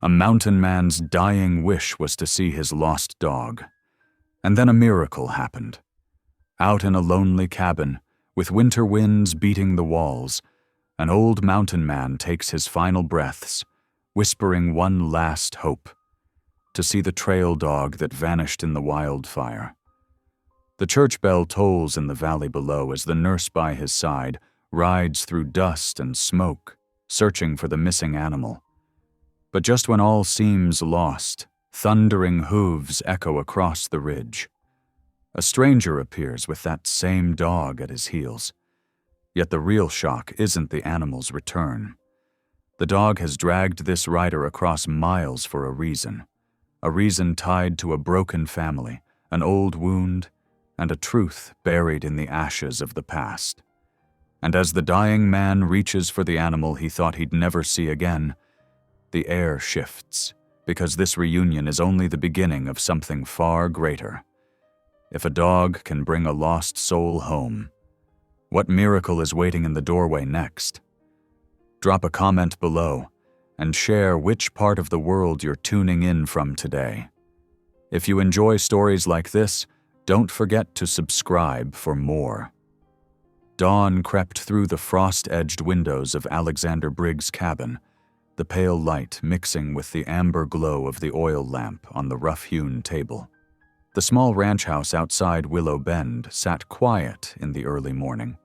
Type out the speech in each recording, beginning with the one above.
A mountain man's dying wish was to see his lost dog. And then a miracle happened. Out in a lonely cabin, with winter winds beating the walls, an old mountain man takes his final breaths, whispering one last hope: to see the trail dog that vanished in the wildfire. The church bell tolls in the valley below as the nurse by his side rides through dust and smoke, searching for the missing animal. But just when all seems lost, thundering hooves echo across the ridge. A stranger appears with that same dog at his heels. Yet the real shock isn't the animal's return. The dog has dragged this rider across miles for a reason tied to a broken family, an old wound, and a truth buried in the ashes of the past. And as the dying man reaches for the animal he thought he'd never see again, the air shifts, because this reunion is only the beginning of something far greater. If a dog can bring a lost soul home, what miracle is waiting in the doorway next? Drop a comment below and share which part of the world you're tuning in from today. If you enjoy stories like this, don't forget to subscribe for more. Dawn crept through the frost-edged windows of Alexander Briggs' cabin, the pale light mixing with the amber glow of the oil lamp on the rough-hewn table. The small ranch house outside Willow Bend sat quiet in the early morning,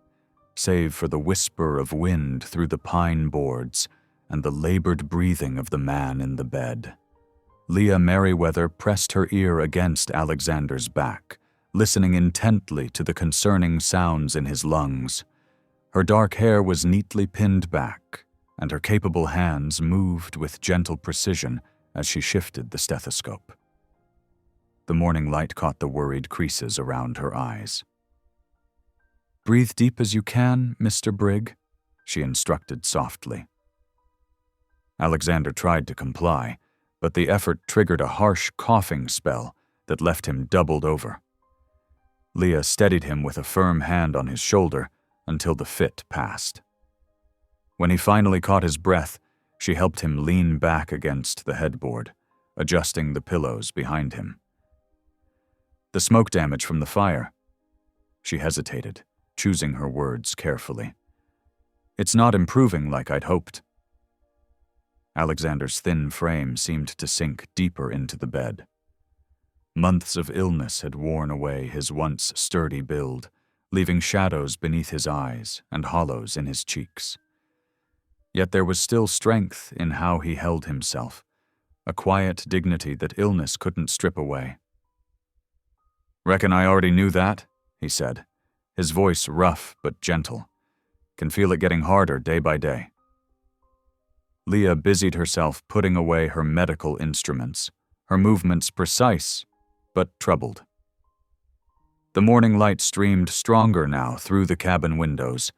save for the whisper of wind through the pine boards and the labored breathing of the man in the bed. Leah Merriweather pressed her ear against Alexander's back, listening intently to the concerning sounds in his lungs. Her dark hair was neatly pinned back, and her capable hands moved with gentle precision as she shifted the stethoscope. The morning light caught the worried creases around her eyes. "Breathe deep as you can, Mr. Brigg," she instructed softly. Alexander tried to comply, but the effort triggered a harsh coughing spell that left him doubled over. Leah steadied him with a firm hand on his shoulder until the fit passed. When he finally caught his breath, she helped him lean back against the headboard, adjusting the pillows behind him. "The smoke damage from the fire." She hesitated, choosing her words carefully. "It's not improving like I'd hoped." Alexander's thin frame seemed to sink deeper into the bed. Months of illness had worn away his once sturdy build, leaving shadows beneath his eyes and hollows in his cheeks. Yet there was still strength in how he held himself, a quiet dignity that illness couldn't strip away. "Reckon I already knew that," he said, his voice rough but gentle. "Can feel it getting harder day by day." Leah busied herself putting away her medical instruments, her movements precise but troubled. The morning light streamed stronger now through the cabin windows,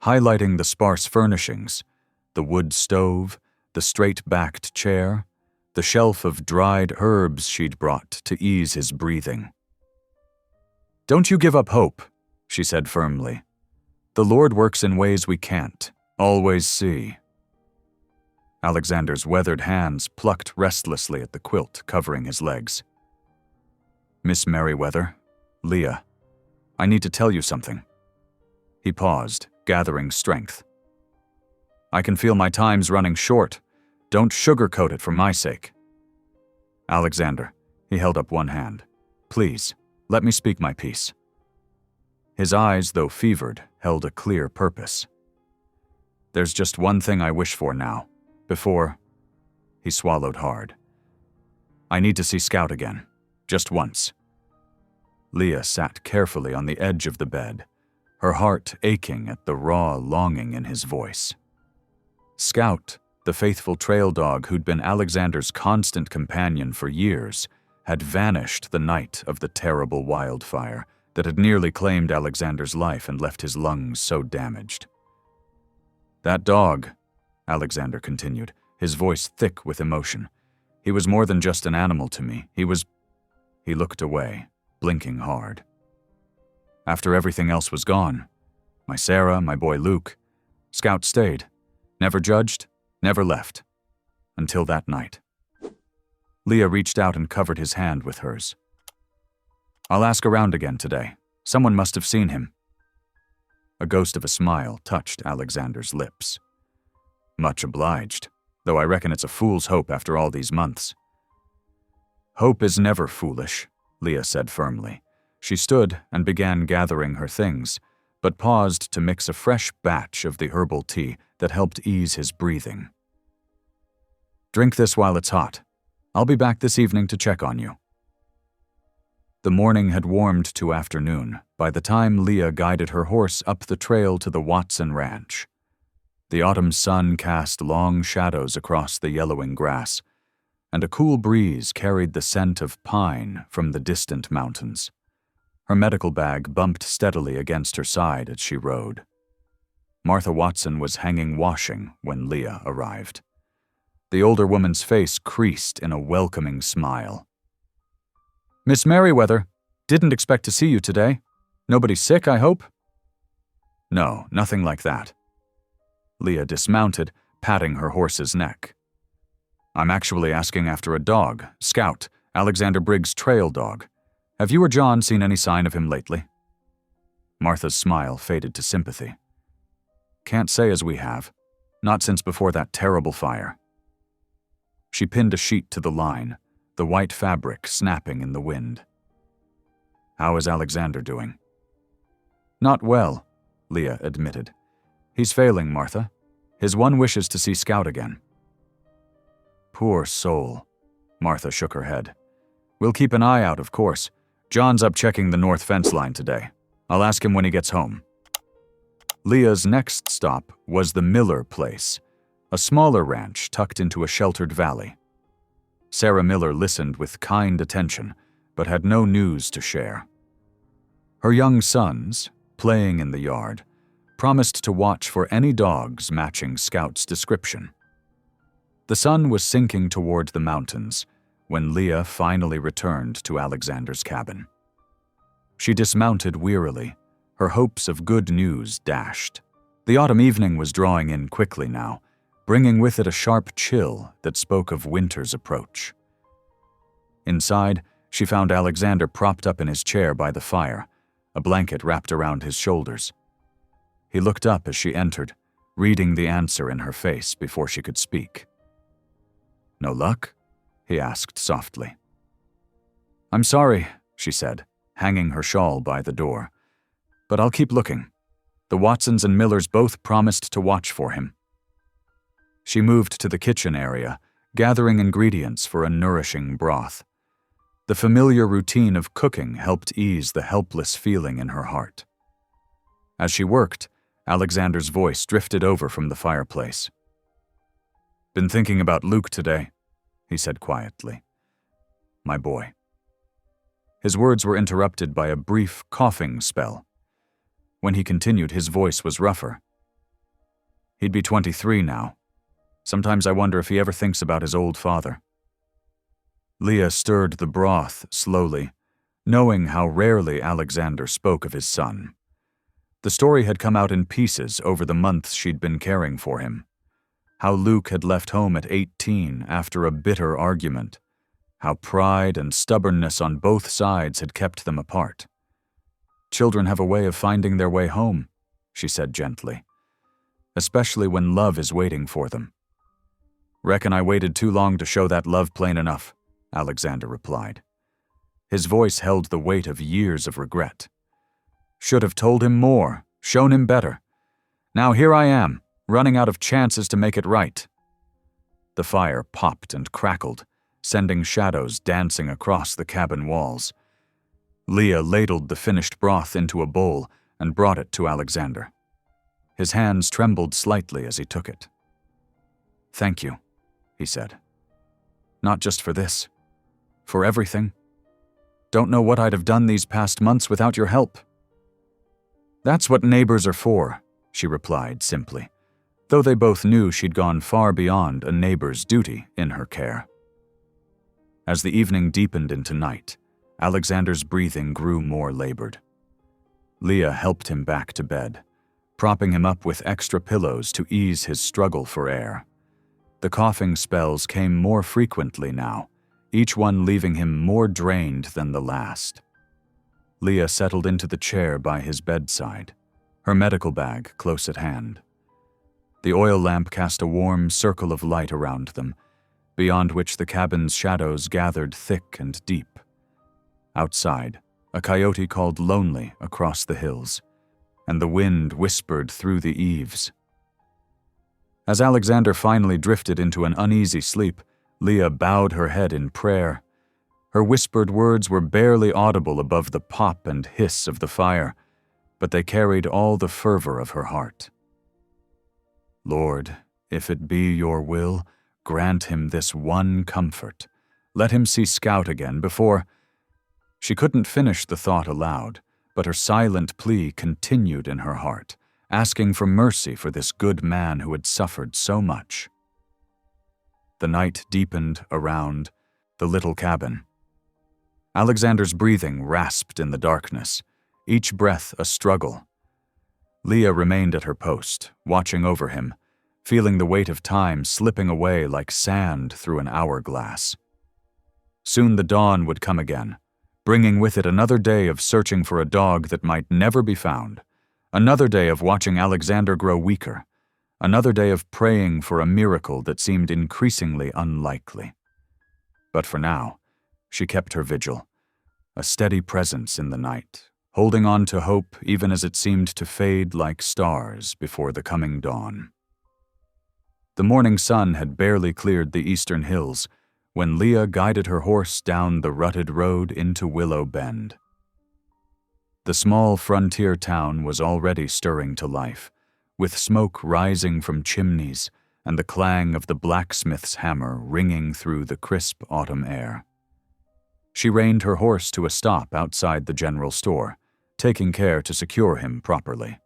highlighting the sparse furnishings, the wood stove, the straight-backed chair, the shelf of dried herbs she'd brought to ease his breathing. "Don't you give up hope," she said firmly. "The Lord works in ways we can't always see." Alexander's weathered hands plucked restlessly at the quilt covering his legs. "Miss Merriweather, Leah, I need to tell you something." He paused, gathering strength. "I can feel my time's running short. Don't sugarcoat it for my sake." "Alexander," he held up one hand. "Please, let me speak my piece." His eyes, though fevered, held a clear purpose. "There's just one thing I wish for now, before—" He swallowed hard. "I need to see Scout again, just once." Leah sat carefully on the edge of the bed, her heart aching at the raw longing in his voice. Scout, the faithful trail dog who'd been Alexander's constant companion for years, had vanished the night of the terrible wildfire that had nearly claimed Alexander's life and left his lungs so damaged. "That dog," Alexander continued, his voice thick with emotion. "He was more than just an animal to me. He was—" He looked away, blinking hard. "After everything else was gone, my Sarah, my boy Luke, Scout stayed, never judged, never left, until that night." Leah reached out and covered his hand with hers. "I'll ask around again today. Someone must have seen him." A ghost of a smile touched Alexander's lips. "Much obliged, though I reckon it's a fool's hope after all these months." "Hope is never foolish," Leah said firmly. She stood and began gathering her things, but paused to mix a fresh batch of the herbal tea that helped ease his breathing. "Drink this while it's hot. I'll be back this evening to check on you." The morning had warmed to afternoon by the time Leah guided her horse up the trail to the Watson Ranch. The autumn sun cast long shadows across the yellowing grass, and a cool breeze carried the scent of pine from the distant mountains. Her medical bag bumped steadily against her side as she rode. Martha Watson was hanging washing when Leah arrived. The older woman's face creased in a welcoming smile. "Miss Merriweather, didn't expect to see you today. Nobody sick, I hope?" "No, nothing like that." Leah dismounted, patting her horse's neck. "I'm actually asking after a dog, Scout, Alexander Briggs' trail dog. Have you or John seen any sign of him lately?" Martha's smile faded to sympathy. "Can't say as we have. Not since before that terrible fire." She pinned a sheet to the line, the white fabric snapping in the wind. "How is Alexander doing?" "Not well," Leah admitted. "He's failing, Martha. His one wish is to see Scout again." "Poor soul," Martha shook her head. "We'll keep an eye out, of course. John's up checking the north fence line today. I'll ask him when he gets home." Leah's next stop was the Miller place, a smaller ranch tucked into a sheltered valley. Sarah Miller listened with kind attention, but had no news to share. Her young sons, playing in the yard, promised to watch for any dogs matching Scout's description. The sun was sinking toward the mountains when Leah finally returned to Alexander's cabin. She dismounted wearily, her hopes of good news dashed. The autumn evening was drawing in quickly now, bringing with it a sharp chill that spoke of winter's approach. Inside, she found Alexander propped up in his chair by the fire, a blanket wrapped around his shoulders. He looked up as she entered, reading the answer in her face before she could speak. "No luck?" he asked softly. "I'm sorry," she said, hanging her shawl by the door. "But I'll keep looking. The Watsons and Millers both promised to watch for him." She moved to the kitchen area, gathering ingredients for a nourishing broth. The familiar routine of cooking helped ease the helpless feeling in her heart. As she worked, Alexander's voice drifted over from the fireplace. "Been thinking about Luke today," he said quietly. "My boy." His words were interrupted by a brief coughing spell. When he continued, his voice was rougher. "He'd be 23 now. Sometimes I wonder if he ever thinks about his old father." Leah stirred the broth slowly, knowing how rarely Alexander spoke of his son. The story had come out in pieces over the months she'd been caring for him. How Luke had left home at 18 after a bitter argument. How pride and stubbornness on both sides had kept them apart. "Children have a way of finding their way home," she said gently. "Especially when love is waiting for them." "Reckon I waited too long to show that love plain enough," Alexander replied. His voice held the weight of years of regret. "Should have told him more, shown him better. Now here I am, running out of chances to make it right." The fire popped and crackled, sending shadows dancing across the cabin walls. Leah ladled the finished broth into a bowl and brought it to Alexander. His hands trembled slightly as he took it. "Thank you," he said. "Not just for this. For everything. Don't know what I'd have done these past months without your help." "That's what neighbors are for," she replied simply, though they both knew she'd gone far beyond a neighbor's duty in her care. As the evening deepened into night, Alexander's breathing grew more labored. Leah helped him back to bed, propping him up with extra pillows to ease his struggle for air. The coughing spells came more frequently now, each one leaving him more drained than the last. Leah settled into the chair by his bedside, her medical bag close at hand. The oil lamp cast a warm circle of light around them, beyond which the cabin's shadows gathered thick and deep. Outside, a coyote called lonely across the hills, and the wind whispered through the eaves. As Alexander finally drifted into an uneasy sleep, Leah bowed her head in prayer. Her whispered words were barely audible above the pop and hiss of the fire, but they carried all the fervor of her heart. Lord, if it be your will, grant him this one comfort. Let him see Scout again before— She couldn't finish the thought aloud, but her silent plea continued in her heart, asking for mercy for this good man who had suffered so much. The night deepened around the little cabin. Alexander's breathing rasped in the darkness, each breath a struggle. Leah remained at her post, watching over him, feeling the weight of time slipping away like sand through an hourglass. Soon the dawn would come again, bringing with it another day of searching for a dog that might never be found, another day of watching Alexander grow weaker, another day of praying for a miracle that seemed increasingly unlikely. But for now, she kept her vigil, a steady presence in the night, holding on to hope even as it seemed to fade like stars before the coming dawn. The morning sun had barely cleared the eastern hills when Leah guided her horse down the rutted road into Willow Bend. The small frontier town was already stirring to life, with smoke rising from chimneys and the clang of the blacksmith's hammer ringing through the crisp autumn air. She reined her horse to a stop outside the general store, taking care to secure him properly.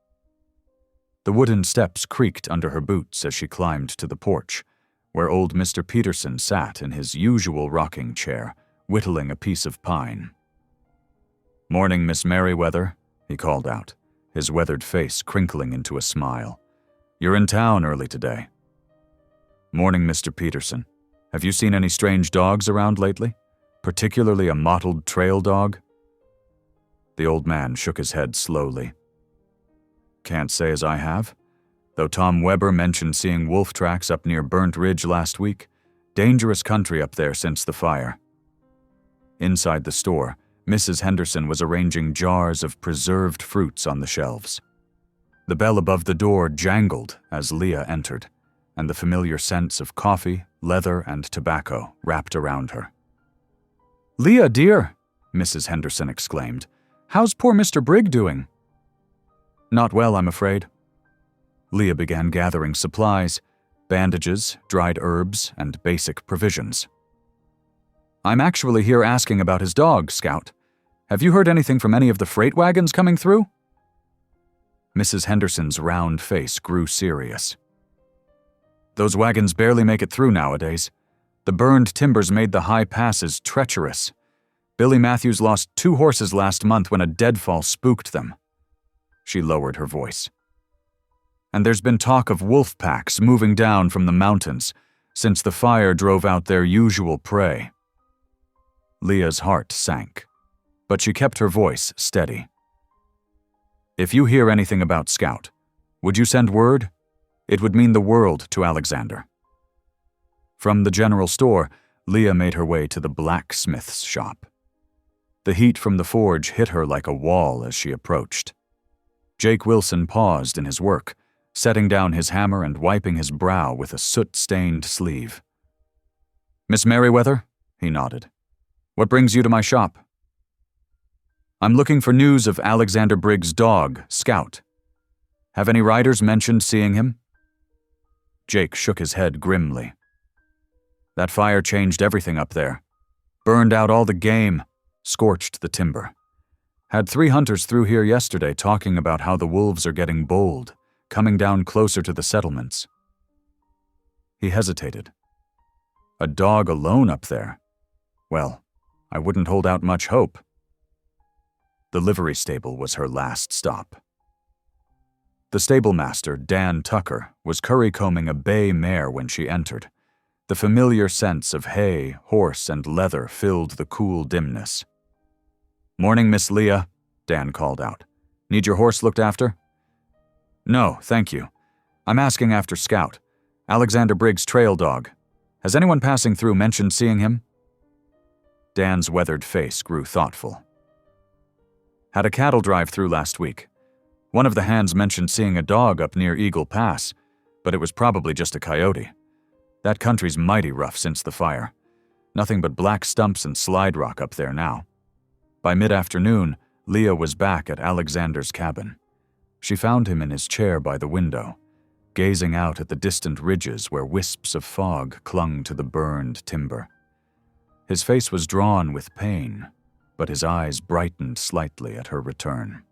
The wooden steps creaked under her boots as she climbed to the porch, where old Mr. Peterson sat in his usual rocking chair, whittling a piece of pine. "Morning, Miss Merriweather," he called out, his weathered face crinkling into a smile. "You're in town early today." "Morning, Mr. Peterson. Have you seen any strange dogs around lately? Particularly a mottled trail dog?" The old man shook his head slowly. "Can't say as I have, though Tom Weber mentioned seeing wolf tracks up near Burnt Ridge last week. Dangerous country up there since the fire." Inside the store, Mrs. Henderson was arranging jars of preserved fruits on the shelves. The bell above the door jangled as Leah entered, and the familiar scents of coffee, leather, and tobacco wrapped around her. "Leah, dear," Mrs. Henderson exclaimed, "how's poor Mr. Brigg doing?" "Not well, I'm afraid." Leah began gathering supplies, bandages, dried herbs, and basic provisions. "I'm actually here asking about his dog, Scout. Have you heard anything from any of the freight wagons coming through?" Mrs. Henderson's round face grew serious. "Those wagons barely make it through nowadays. The burned timbers made the high passes treacherous. Billy Matthews lost 2 horses last month when a deadfall spooked them." She lowered her voice. "And there's been talk of wolf packs moving down from the mountains since the fire drove out their usual prey." Leah's heart sank, but she kept her voice steady. "If you hear anything about Scout, would you send word? It would mean the world to Alexander." From the general store, Leah made her way to the blacksmith's shop. The heat from the forge hit her like a wall as she approached. Jake Wilson paused in his work, setting down his hammer and wiping his brow with a soot-stained sleeve. "Miss Merriweather?" he nodded. "What brings you to my shop?" "I'm looking for news of Alexander Brigg's dog, Scout. Have any riders mentioned seeing him?" Jake shook his head grimly. "That fire changed everything up there. Burned out all the game, scorched the timber. Had 3 hunters through here yesterday talking about how the wolves are getting bold, coming down closer to the settlements." He hesitated. "A dog alone up there? Well, I wouldn't hold out much hope." The livery stable was her last stop. The stablemaster, Dan Tucker, was currycombing a bay mare when she entered, The familiar sense of hay, horse, and leather filled the cool dimness. "Morning, Miss Leah," Dan called out. "Need your horse looked after?" "No, thank you. I'm asking after Scout, Alexander Briggs' trail dog. Has anyone passing through mentioned seeing him?" Dan's weathered face grew thoughtful. "Had a cattle drive through last week. One of the hands mentioned seeing a dog up near Eagle Pass, but it was probably just a coyote. That country's mighty rough since the fire. Nothing but black stumps and slide rock up there now." By mid-afternoon, Leah was back at Alexander's cabin. She found him in his chair by the window, gazing out at the distant ridges where wisps of fog clung to the burned timber. His face was drawn with pain, but his eyes brightened slightly at her return.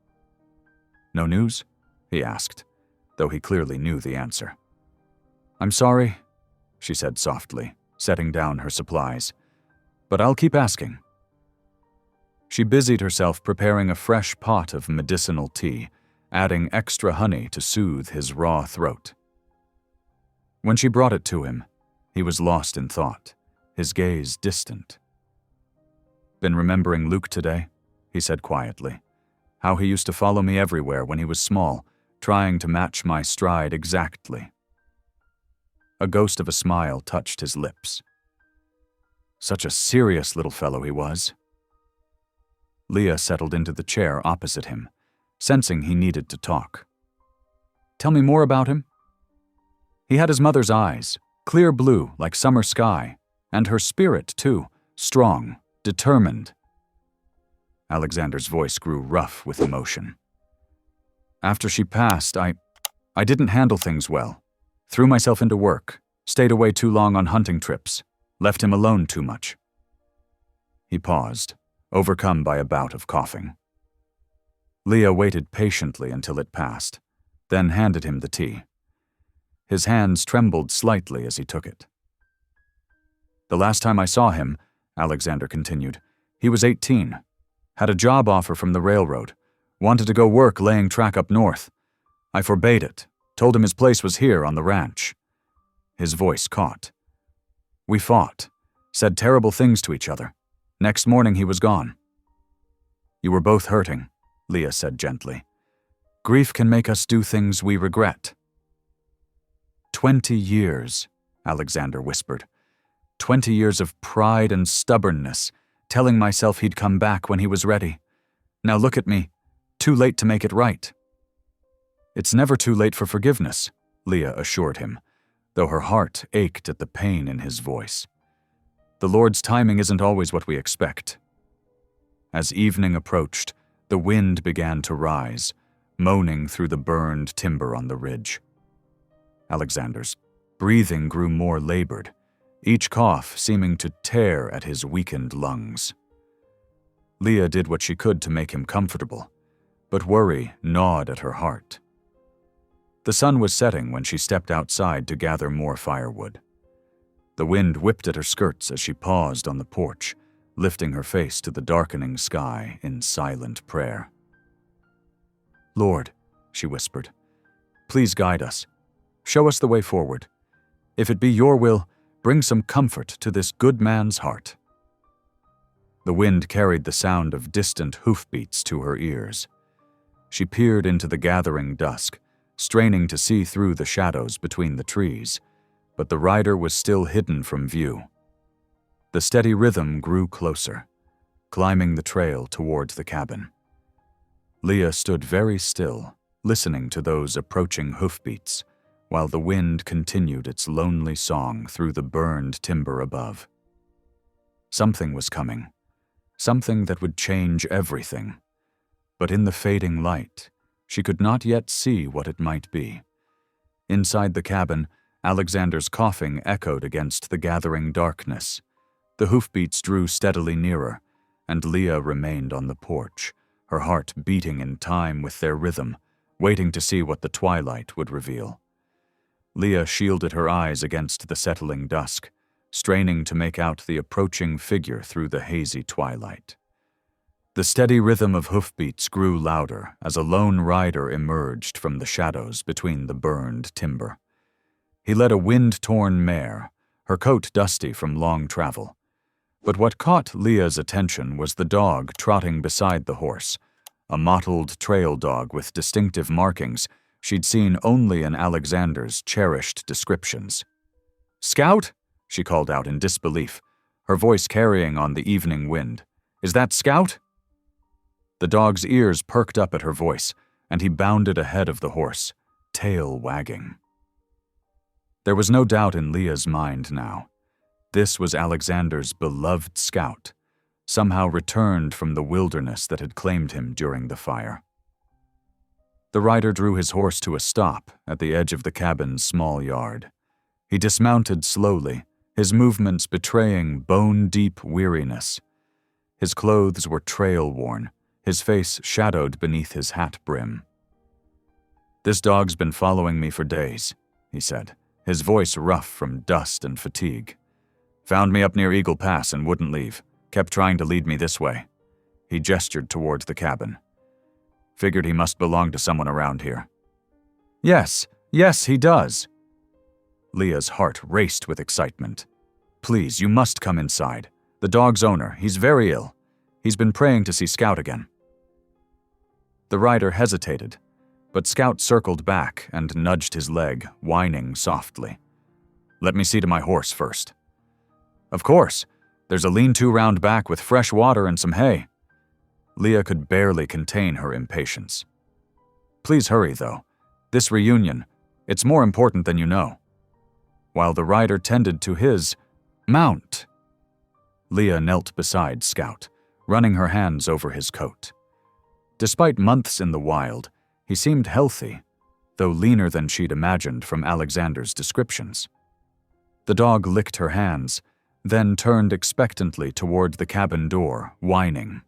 "No news?" he asked, though he clearly knew the answer. "I'm sorry," she said softly, setting down her supplies, "but I'll keep asking." She busied herself preparing a fresh pot of medicinal tea, adding extra honey to soothe his raw throat. When she brought it to him, he was lost in thought, his gaze distant. "Been remembering Luke today?" he said quietly. "How he used to follow me everywhere when he was small, trying to match my stride exactly." A ghost of a smile touched his lips. Such a serious little fellow he was. Leah settled into the chair opposite him, sensing he needed to talk. "Tell me more about him." "He had his mother's eyes, clear blue like summer sky, and her spirit, too, strong, determined." Alexander's voice grew rough with emotion. "After she passed, I didn't handle things well. Threw myself into work, stayed away too long on hunting trips, left him alone too much." He paused, overcome by a bout of coughing. Leah waited patiently until it passed, then handed him the tea. His hands trembled slightly as he took it. "The last time I saw him," Alexander continued, "he was 18. Had a job offer from the railroad. Wanted to go work laying track up north. I forbade it. Told him his place was here on the ranch." His voice caught. "We fought. Said terrible things to each other. Next morning he was gone." "You were both hurting," Leah said gently. "Grief can make us do things we regret." 20 years, Alexander whispered. 20 years of pride and stubbornness, telling myself he'd come back when he was ready. Now look at me, too late to make it right. "It's never too late for forgiveness," Leah assured him, though her heart ached at the pain in his voice. "The Lord's timing isn't always what we expect." As evening approached, the wind began to rise, moaning through the burned timber on the ridge. Alexander's breathing grew more labored, each cough seeming to tear at his weakened lungs. Leah did what she could to make him comfortable, but worry gnawed at her heart. The sun was setting when she stepped outside to gather more firewood. The wind whipped at her skirts as she paused on the porch, lifting her face to the darkening sky in silent prayer. "Lord," she whispered, "please guide us. Show us the way forward. If it be your will, bring some comfort to this good man's heart." The wind carried the sound of distant hoofbeats to her ears. She peered into the gathering dusk, straining to see through the shadows between the trees, but the rider was still hidden from view. The steady rhythm grew closer, climbing the trail toward the cabin. Leah stood very still, listening to those approaching hoofbeats, while the wind continued its lonely song through the burned timber above. Something was coming, something that would change everything, but in the fading light, she could not yet see what it might be. Inside the cabin, Alexander's coughing echoed against the gathering darkness. The hoofbeats drew steadily nearer, and Leah remained on the porch, her heart beating in time with their rhythm, waiting to see what the twilight would reveal. Leah shielded her eyes against the settling dusk, straining to make out the approaching figure through the hazy twilight. The steady rhythm of hoofbeats grew louder as a lone rider emerged from the shadows between the burned timber. He led a wind-torn mare, her coat dusty from long travel. But what caught Leah's attention was the dog trotting beside the horse, a mottled trail dog with distinctive markings she'd seen only in Alexander's cherished descriptions. "Scout?" she called out in disbelief, her voice carrying on the evening wind. "Is that Scout?" The dog's ears perked up at her voice, and he bounded ahead of the horse, tail wagging. There was no doubt in Leah's mind now. This was Alexander's beloved Scout, somehow returned from the wilderness that had claimed him during the fire. The rider drew his horse to a stop at the edge of the cabin's small yard. He dismounted slowly, his movements betraying bone-deep weariness. His clothes were trail-worn, his face shadowed beneath his hat brim. "This dog's been following me for days," he said, his voice rough from dust and fatigue. "Found me up near Eagle Pass and wouldn't leave, kept trying to lead me this way." He gestured towards the cabin. "Figured he must belong to someone around here." Yes, he does." Leah's heart raced with excitement. "Please, you must come inside. The dog's owner, he's very ill. He's been praying to see Scout again." The rider hesitated, but Scout circled back and nudged his leg, whining softly. "Let me see to my horse first." "Of course. There's a lean-to round back with fresh water and some hay." Leah could barely contain her impatience. "Please hurry, though. This reunion, it's more important than you know." While the rider tended to his mount, Leah knelt beside Scout, running her hands over his coat. Despite months in the wild, he seemed healthy, though leaner than she'd imagined from Alexander's descriptions. The dog licked her hands, then turned expectantly toward the cabin door, whining.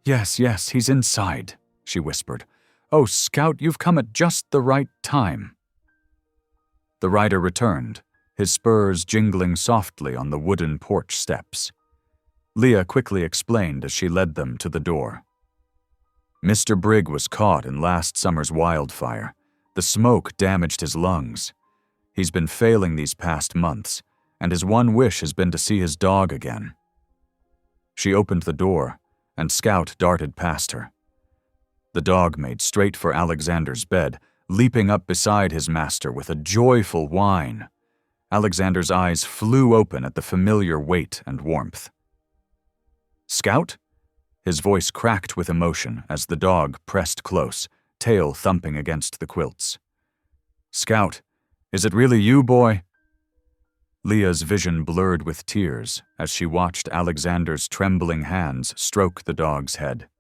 Yes, he's inside," she whispered. "Oh, Scout, you've come at just the right time." The rider returned, his spurs jingling softly on the wooden porch steps. Leah quickly explained as she led them to the door. "Mr. Brigg was caught in last summer's wildfire. The smoke damaged his lungs. He's been failing these past months, and his one wish has been to see his dog again." She opened the door, and Scout darted past her. The dog made straight for Alexander's bed, leaping up beside his master with a joyful whine. Alexander's eyes flew open at the familiar weight and warmth. "Scout?" His voice cracked with emotion as the dog pressed close, tail thumping against the quilts. "Scout, is it really you, boy?" Leah's vision blurred with tears as she watched Alexander's trembling hands stroke the dog's head.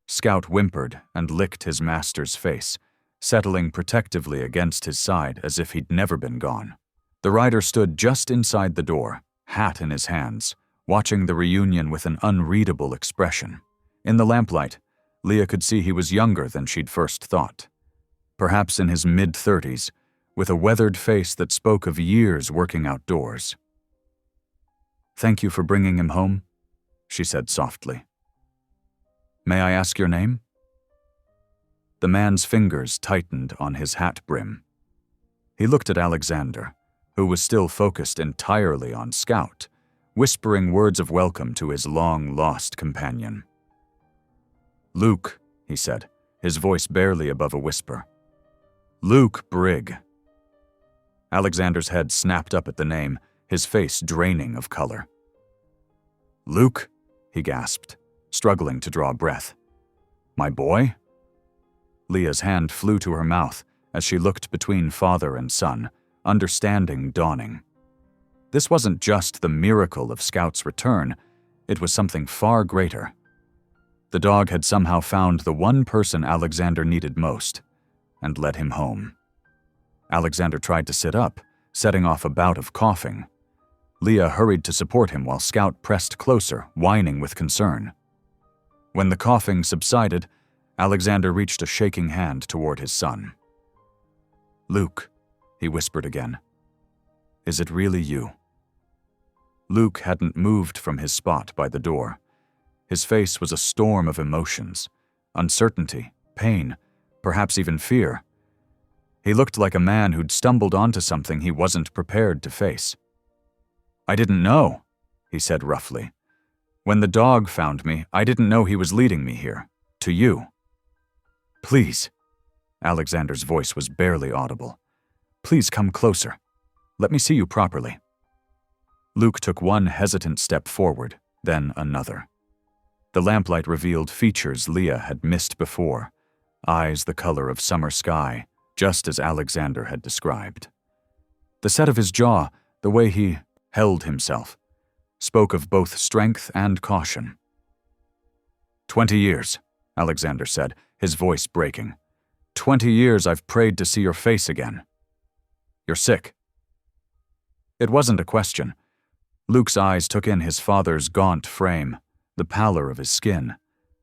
Scout whimpered and licked his master's face, settling protectively against his side as if he'd never been gone. The rider stood just inside the door, hat in his hands, watching the reunion with an unreadable expression. In the lamplight, Leah could see he was younger than she'd first thought. Perhaps in his mid-30s, with a weathered face that spoke of years working outdoors. "Thank you for bringing him home," she said softly. "May I ask your name?" The man's fingers tightened on his hat brim. He looked at Alexander, who was still focused entirely on Scout, whispering words of welcome to his long-lost companion. "Luke," he said, his voice barely above a whisper. "Luke Brigg." Alexander's head snapped up at the name, his face draining of color. "Luke?" he gasped, struggling to draw breath. "My boy?" Leah's hand flew to her mouth as she looked between father and son, understanding dawning. This wasn't just the miracle of Scout's return, it was something far greater. The dog had somehow found the one person Alexander needed most, and led him home. Alexander tried to sit up, setting off a bout of coughing. Leah hurried to support him while Scout pressed closer, whining with concern. When the coughing subsided, Alexander reached a shaking hand toward his son. "Luke," he whispered again. "Is it really you?" Luke hadn't moved from his spot by the door. His face was a storm of emotions, uncertainty, pain, perhaps even fear. He looked like a man who'd stumbled onto something he wasn't prepared to face. "I didn't know," he said roughly. "When the dog found me, I didn't know he was leading me here. To you." "Please." Alexander's voice was barely audible. "Please come closer. Let me see you properly." Luke took one hesitant step forward, then another. The lamplight revealed features Leah had missed before, eyes the color of summer sky, just as Alexander had described. The set of his jaw, the way he held himself, spoke of both strength and caution. 20 years, Alexander said, his voice breaking. 20 years I've prayed to see your face again. You're sick. It wasn't a question. Luke's eyes took in his father's gaunt frame, the pallor of his skin,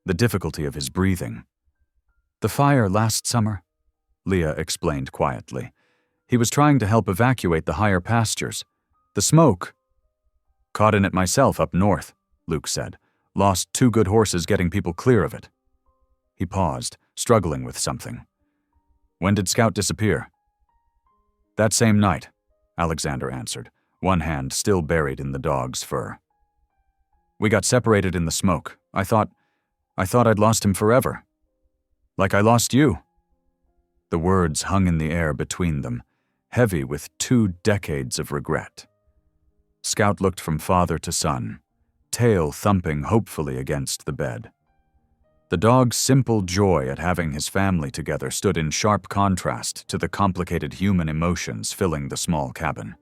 the difficulty of his breathing. "The fire last summer," Leah explained quietly. "He was trying to help evacuate the higher pastures. The smoke—" "Caught in it myself up north," Luke said. "Lost 2 good horses getting people clear of it." He paused, struggling with something. "When did Scout disappear?" "That same night," Alexander answered, one hand still buried in the dog's fur. "We got separated in the smoke. I thought I'd lost him forever. Like I lost you." The words hung in the air between them, heavy with 2 decades of regret. Scout looked from father to son, tail thumping hopefully against the bed. The dog's simple joy at having his family together stood in sharp contrast to the complicated human emotions filling the small cabin.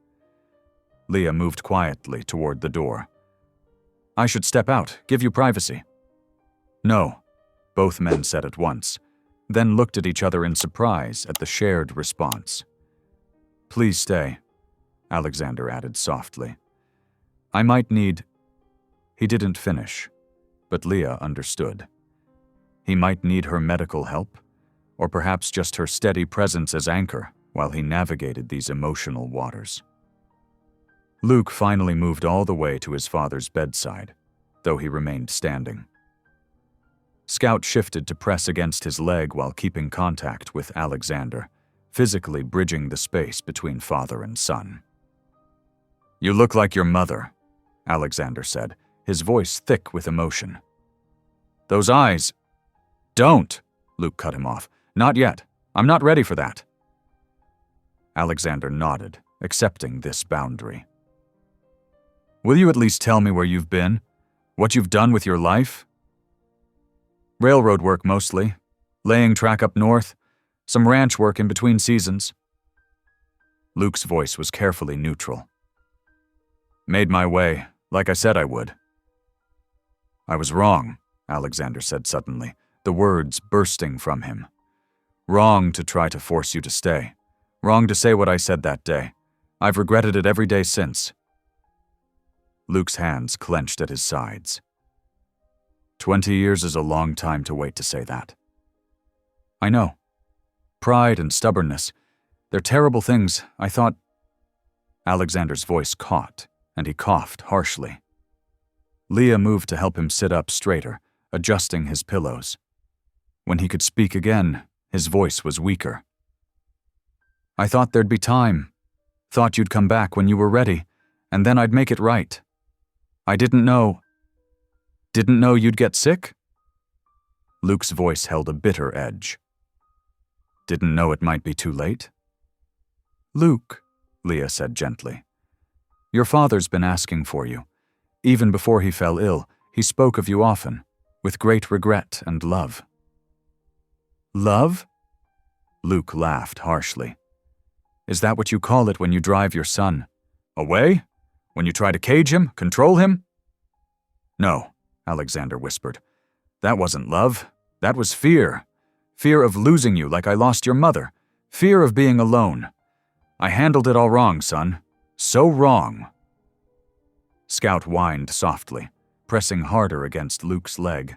Leah moved quietly toward the door. "I should step out, give you privacy." "No," both men said at once, then looked at each other in surprise at the shared response. "Please stay," Alexander added softly. "I might need—" He didn't finish, but Leah understood. He might need her medical help, or perhaps just her steady presence as anchor while he navigated these emotional waters. Luke finally moved all the way to his father's bedside, though he remained standing. Scout shifted to press against his leg while keeping contact with Alexander, physically bridging the space between father and son. "You look like your mother," Alexander said, his voice thick with emotion. "Those eyes—" "Don't!" Luke cut him off. "Not yet. I'm not ready for that." Alexander nodded, accepting this boundary. "Will you at least tell me where you've been? What you've done with your life?" "Railroad work mostly. Laying track up north. Some ranch work in between seasons." Luke's voice was carefully neutral. "Made my way, like I said I would." "I was wrong," Alexander said suddenly, the words bursting from him. "Wrong to try to force you to stay. Wrong to say what I said that day. I've regretted it every day since." Luke's hands clenched at his sides. 20 years is a long time to wait to say that. "I know. Pride and stubbornness, they're terrible things. I thought—" Alexander's voice caught, and he coughed harshly. Leah moved to help him sit up straighter, adjusting his pillows. When he could speak again, his voice was weaker. "I thought there'd be time. Thought you'd come back when you were ready, and then I'd make it right. I didn't know—" "Didn't know you'd get sick?" Luke's voice held a bitter edge. "Didn't know it might be too late?" "Luke," Leah said gently, "your father's been asking for you. Even before he fell ill, he spoke of you often, with great regret and love." "Love?" Luke laughed harshly. "Is that what you call it when you drive your son away? When you try to cage him, control him?" "No," Alexander whispered. "That wasn't love. That was fear. Fear of losing you like I lost your mother. Fear of being alone. I handled it all wrong, son. So wrong." Scout whined softly, pressing harder against Luke's leg.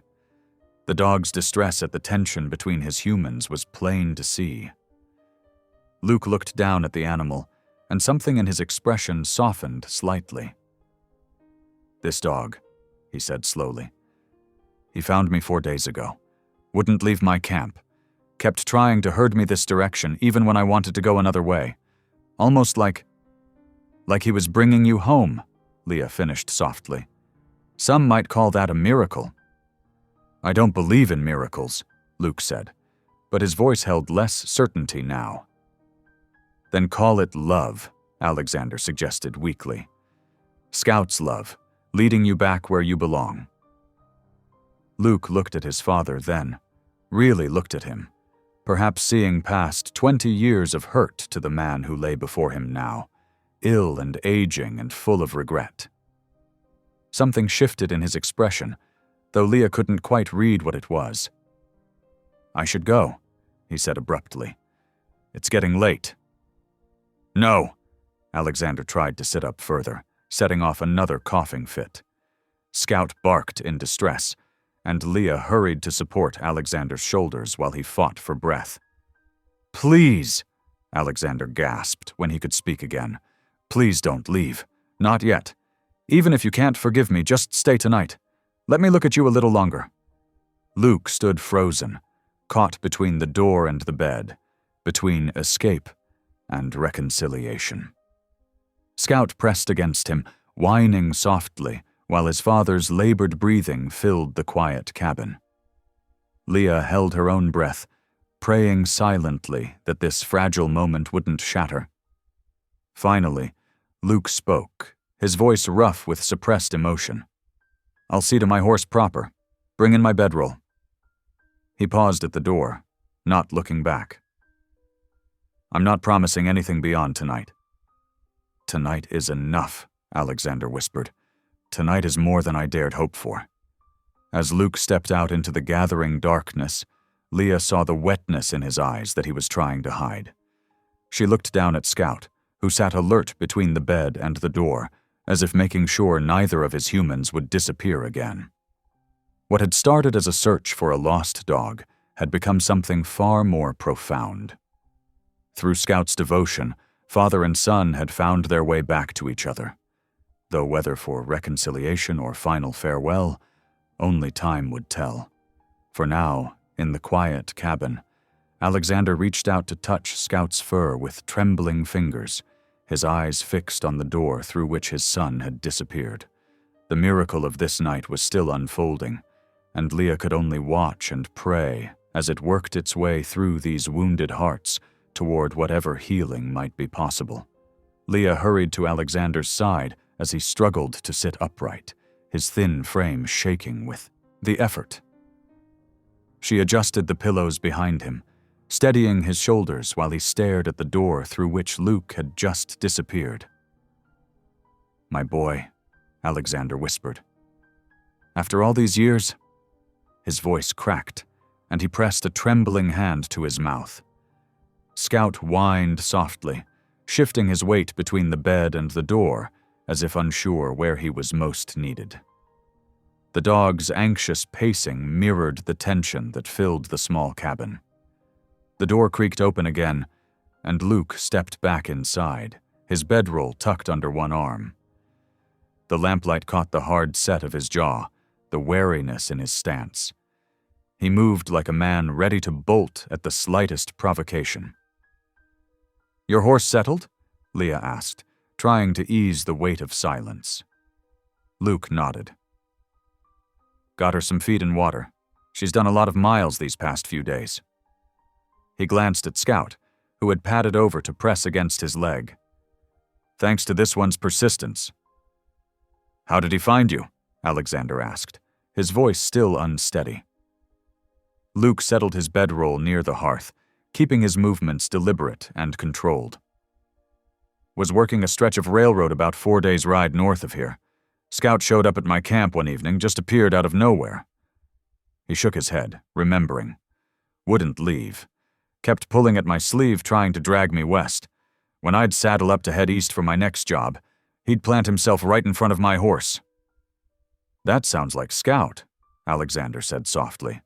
The dog's distress at the tension between his humans was plain to see. Luke looked down at the animal, and something in his expression softened slightly. "This dog," he said slowly. "He found me 4 days ago. Wouldn't leave my camp. kept trying to herd me this direction even when I wanted to go another way. Almost like he was bringing you home, Leah finished softly. Some might call that a miracle. I don't believe in miracles, Luke said, but his voice held less certainty now. Then call it love, Alexander suggested weakly. Scout's love, leading you back where you belong. Luke looked at his father then, really looked at him, perhaps seeing past 20 years of hurt to the man who lay before him now, ill and aging and full of regret. Something shifted in his expression, though Leah couldn't quite read what it was. I should go, he said abruptly. It's getting late. No, Alexander tried to sit up further, setting off another coughing fit. Scout barked in distress, and Leah hurried to support Alexander's shoulders while he fought for breath. Please, Alexander gasped when he could speak again. Please don't leave. Not yet. Even if you can't forgive me, just stay tonight. Let me look at you a little longer. Luke stood frozen, caught between the door and the bed, between escape and reconciliation. Scout pressed against him, whining softly, while his father's labored breathing filled the quiet cabin. Leah held her own breath, praying silently that this fragile moment wouldn't shatter. Finally, Luke spoke, his voice rough with suppressed emotion. I'll see to my horse proper. Bring in my bedroll. He paused at the door, not looking back. I'm not promising anything beyond tonight. Tonight is enough, Alexander whispered. Tonight is more than I dared hope for. As Luke stepped out into the gathering darkness, Leah saw the wetness in his eyes that he was trying to hide. She looked down at Scout, who sat alert between the bed and the door, as if making sure neither of his humans would disappear again. What had started as a search for a lost dog had become something far more profound. Through Scout's devotion, father and son had found their way back to each other, though whether for reconciliation or final farewell, only time would tell. For now, in the quiet cabin, Alexander reached out to touch Scout's fur with trembling fingers, his eyes fixed on the door through which his son had disappeared. The miracle of this night was still unfolding, and Leah could only watch and pray as it worked its way through these wounded hearts toward whatever healing might be possible. Leah hurried to Alexander's side as he struggled to sit upright, his thin frame shaking with the effort. She adjusted the pillows behind him, steadying his shoulders while he stared at the door through which Luke had just disappeared. My boy, Alexander whispered. After all these years, his voice cracked, and he pressed a trembling hand to his mouth. Scout whined softly, shifting his weight between the bed and the door, as if unsure where he was most needed. The dog's anxious pacing mirrored the tension that filled the small cabin. The door creaked open again, and Luke stepped back inside, his bedroll tucked under one arm. The lamplight caught the hard set of his jaw, the wariness in his stance. He moved like a man ready to bolt at the slightest provocation. Your horse settled? Leah asked, trying to ease the weight of silence. Luke nodded. Got her some feed and water. She's done a lot of miles these past few days. He glanced at Scout, who had padded over to press against his leg. Thanks to this one's persistence. How did he find you? Alexander asked, his voice still unsteady. Luke settled his bedroll near the hearth, keeping his movements deliberate and controlled. Was working a stretch of railroad about 4 days' ride north of here. Scout showed up at my camp one evening, just appeared out of nowhere. He shook his head, remembering. Wouldn't leave. Kept pulling at my sleeve, trying to drag me west. When I'd saddle up to head east for my next job, he'd plant himself right in front of my horse. That sounds like Scout, Alexander said softly.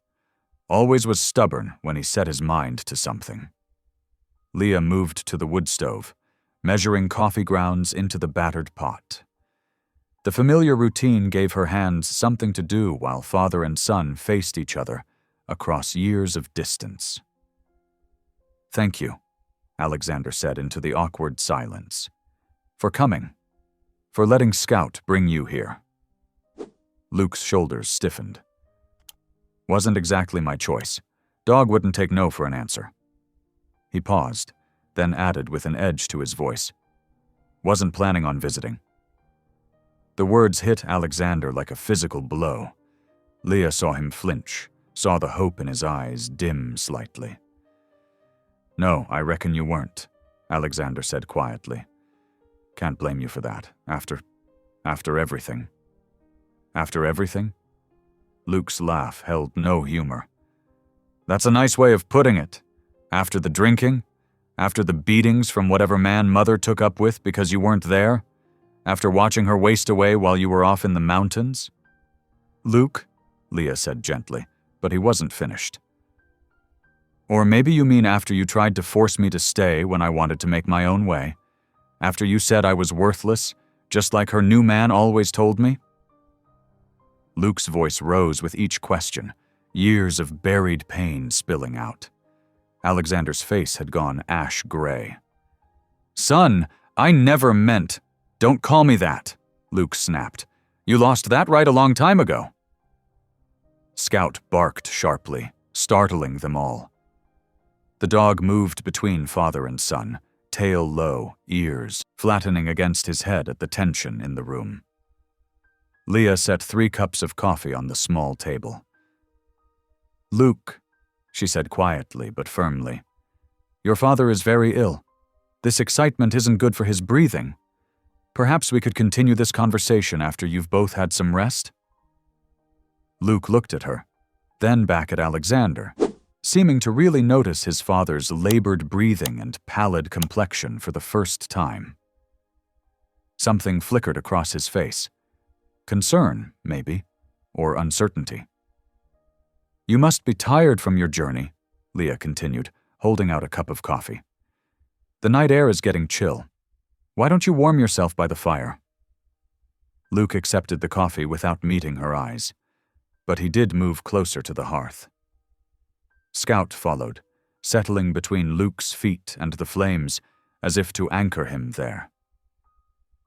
Always was stubborn when he set his mind to something. Leah moved to the wood stove, measuring coffee grounds into the battered pot. The familiar routine gave her hands something to do while father and son faced each other across years of distance. Thank you, Alexander said into the awkward silence. For coming. For letting Scout bring you here. Luke's shoulders stiffened. Wasn't exactly my choice. Dog wouldn't take no for an answer. He paused, then added with an edge to his voice. Wasn't planning on visiting. The words hit Alexander like a physical blow. Leah saw him flinch, saw the hope in his eyes dim slightly. No, I reckon you weren't, Alexander said quietly. Can't blame you for that, after everything. After everything? Luke's laugh held no humor. That's a nice way of putting it. After the drinking? After the beatings from whatever man Mother took up with because you weren't there? After watching her waste away while you were off in the mountains? Luke, Leah said gently, but he wasn't finished. Or maybe you mean after you tried to force me to stay when I wanted to make my own way? After you said I was worthless, just like her new man always told me? Luke's voice rose with each question, years of buried pain spilling out. Alexander's face had gone ash gray. Son, I never meant. Don't call me that, Luke snapped. You lost that right a long time ago. Scout barked sharply, startling them all. The dog moved between father and son, tail low, ears flattening against his head at the tension in the room. Leah set 3 cups of coffee on the small table. Luke, she said quietly but firmly, your father is very ill. This excitement isn't good for his breathing. Perhaps we could continue this conversation after you've both had some rest? Luke looked at her, then back at Alexander, seeming to really notice his father's labored breathing and pallid complexion for the first time. Something flickered across his face. Concern, maybe, or uncertainty. You must be tired from your journey, Leah continued, holding out a cup of coffee. The night air is getting chill. Why don't you warm yourself by the fire? Luke accepted the coffee without meeting her eyes, but he did move closer to the hearth. Scout followed, settling between Luke's feet and the flames as if to anchor him there.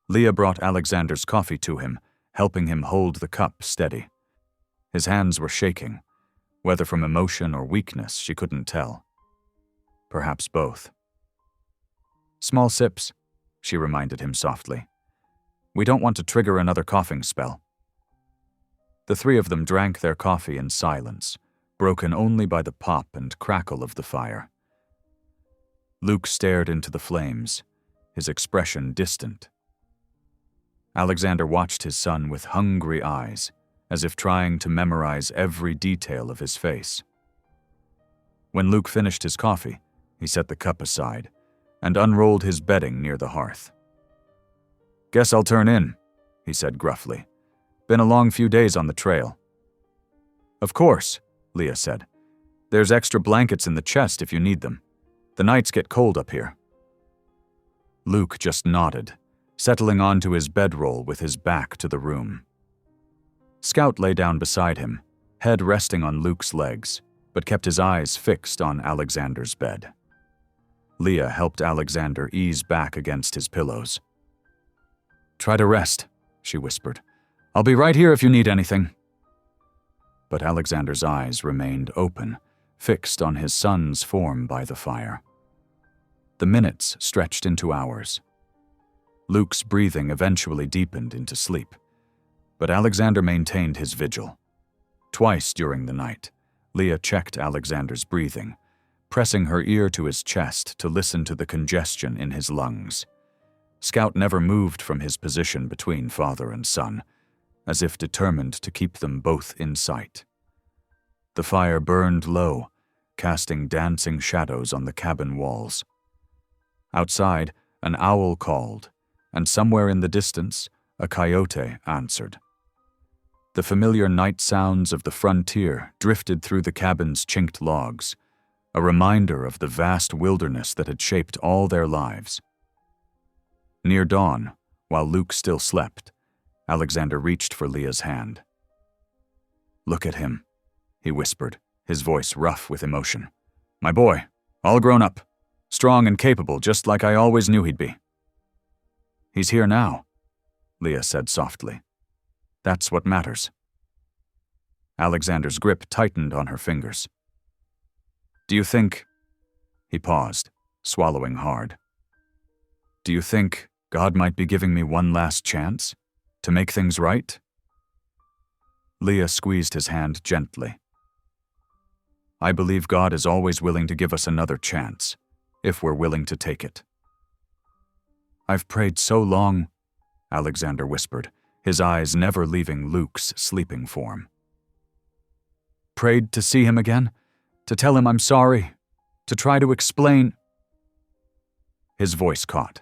Leah brought Alexander's coffee to him, helping him hold the cup steady. His hands were shaking, whether from emotion or weakness she couldn't tell. Perhaps both. Small sips, she reminded him softly. We don't want to trigger another coughing spell. The 3 of them drank their coffee in silence, broken only by the pop and crackle of the fire. Luke stared into the flames, his expression distant. Alexander watched his son with hungry eyes, as if trying to memorize every detail of his face. When Luke finished his coffee, he set the cup aside and unrolled his bedding near the hearth. Guess I'll turn in, he said gruffly. Been a long few days on the trail. Of course, Leah said. There's extra blankets in the chest if you need them. The nights get cold up here. Luke just nodded, settling onto his bedroll with his back to the room. Scout lay down beside him, head resting on Luke's legs, but kept his eyes fixed on Alexander's bed. Leah helped Alexander ease back against his pillows. Try to rest, she whispered. I'll be right here if you need anything. But Alexander's eyes remained open, fixed on his son's form by the fire. The minutes stretched into hours. Luke's breathing eventually deepened into sleep, but Alexander maintained his vigil. Twice during the night, Leah checked Alexander's breathing, pressing her ear to his chest to listen to the congestion in his lungs. Scout never moved from his position between father and son, as if determined to keep them both in sight. The fire burned low, casting dancing shadows on the cabin walls. Outside, an owl called, and somewhere in the distance, a coyote answered. The familiar night sounds of the frontier drifted through the cabin's chinked logs, a reminder of the vast wilderness that had shaped all their lives. Near dawn, while Luke still slept, Alexander reached for Leah's hand. Look at him, he whispered, his voice rough with emotion. My boy, all grown up, Strong and capable, just like I always knew he'd be." "He's here now," Leah said softly. "That's what matters." Alexander's grip tightened on her fingers. "Do you think—" He paused, swallowing hard. "Do you think God might be giving me one last chance? To make things right?" Leah squeezed his hand gently. "I believe God is always willing to give us another chance, if we're willing to take it." "I've prayed so long," Alexander whispered, his eyes never leaving Luke's sleeping form. "Prayed to see him again? To tell him I'm sorry? To try to explain—" His voice caught.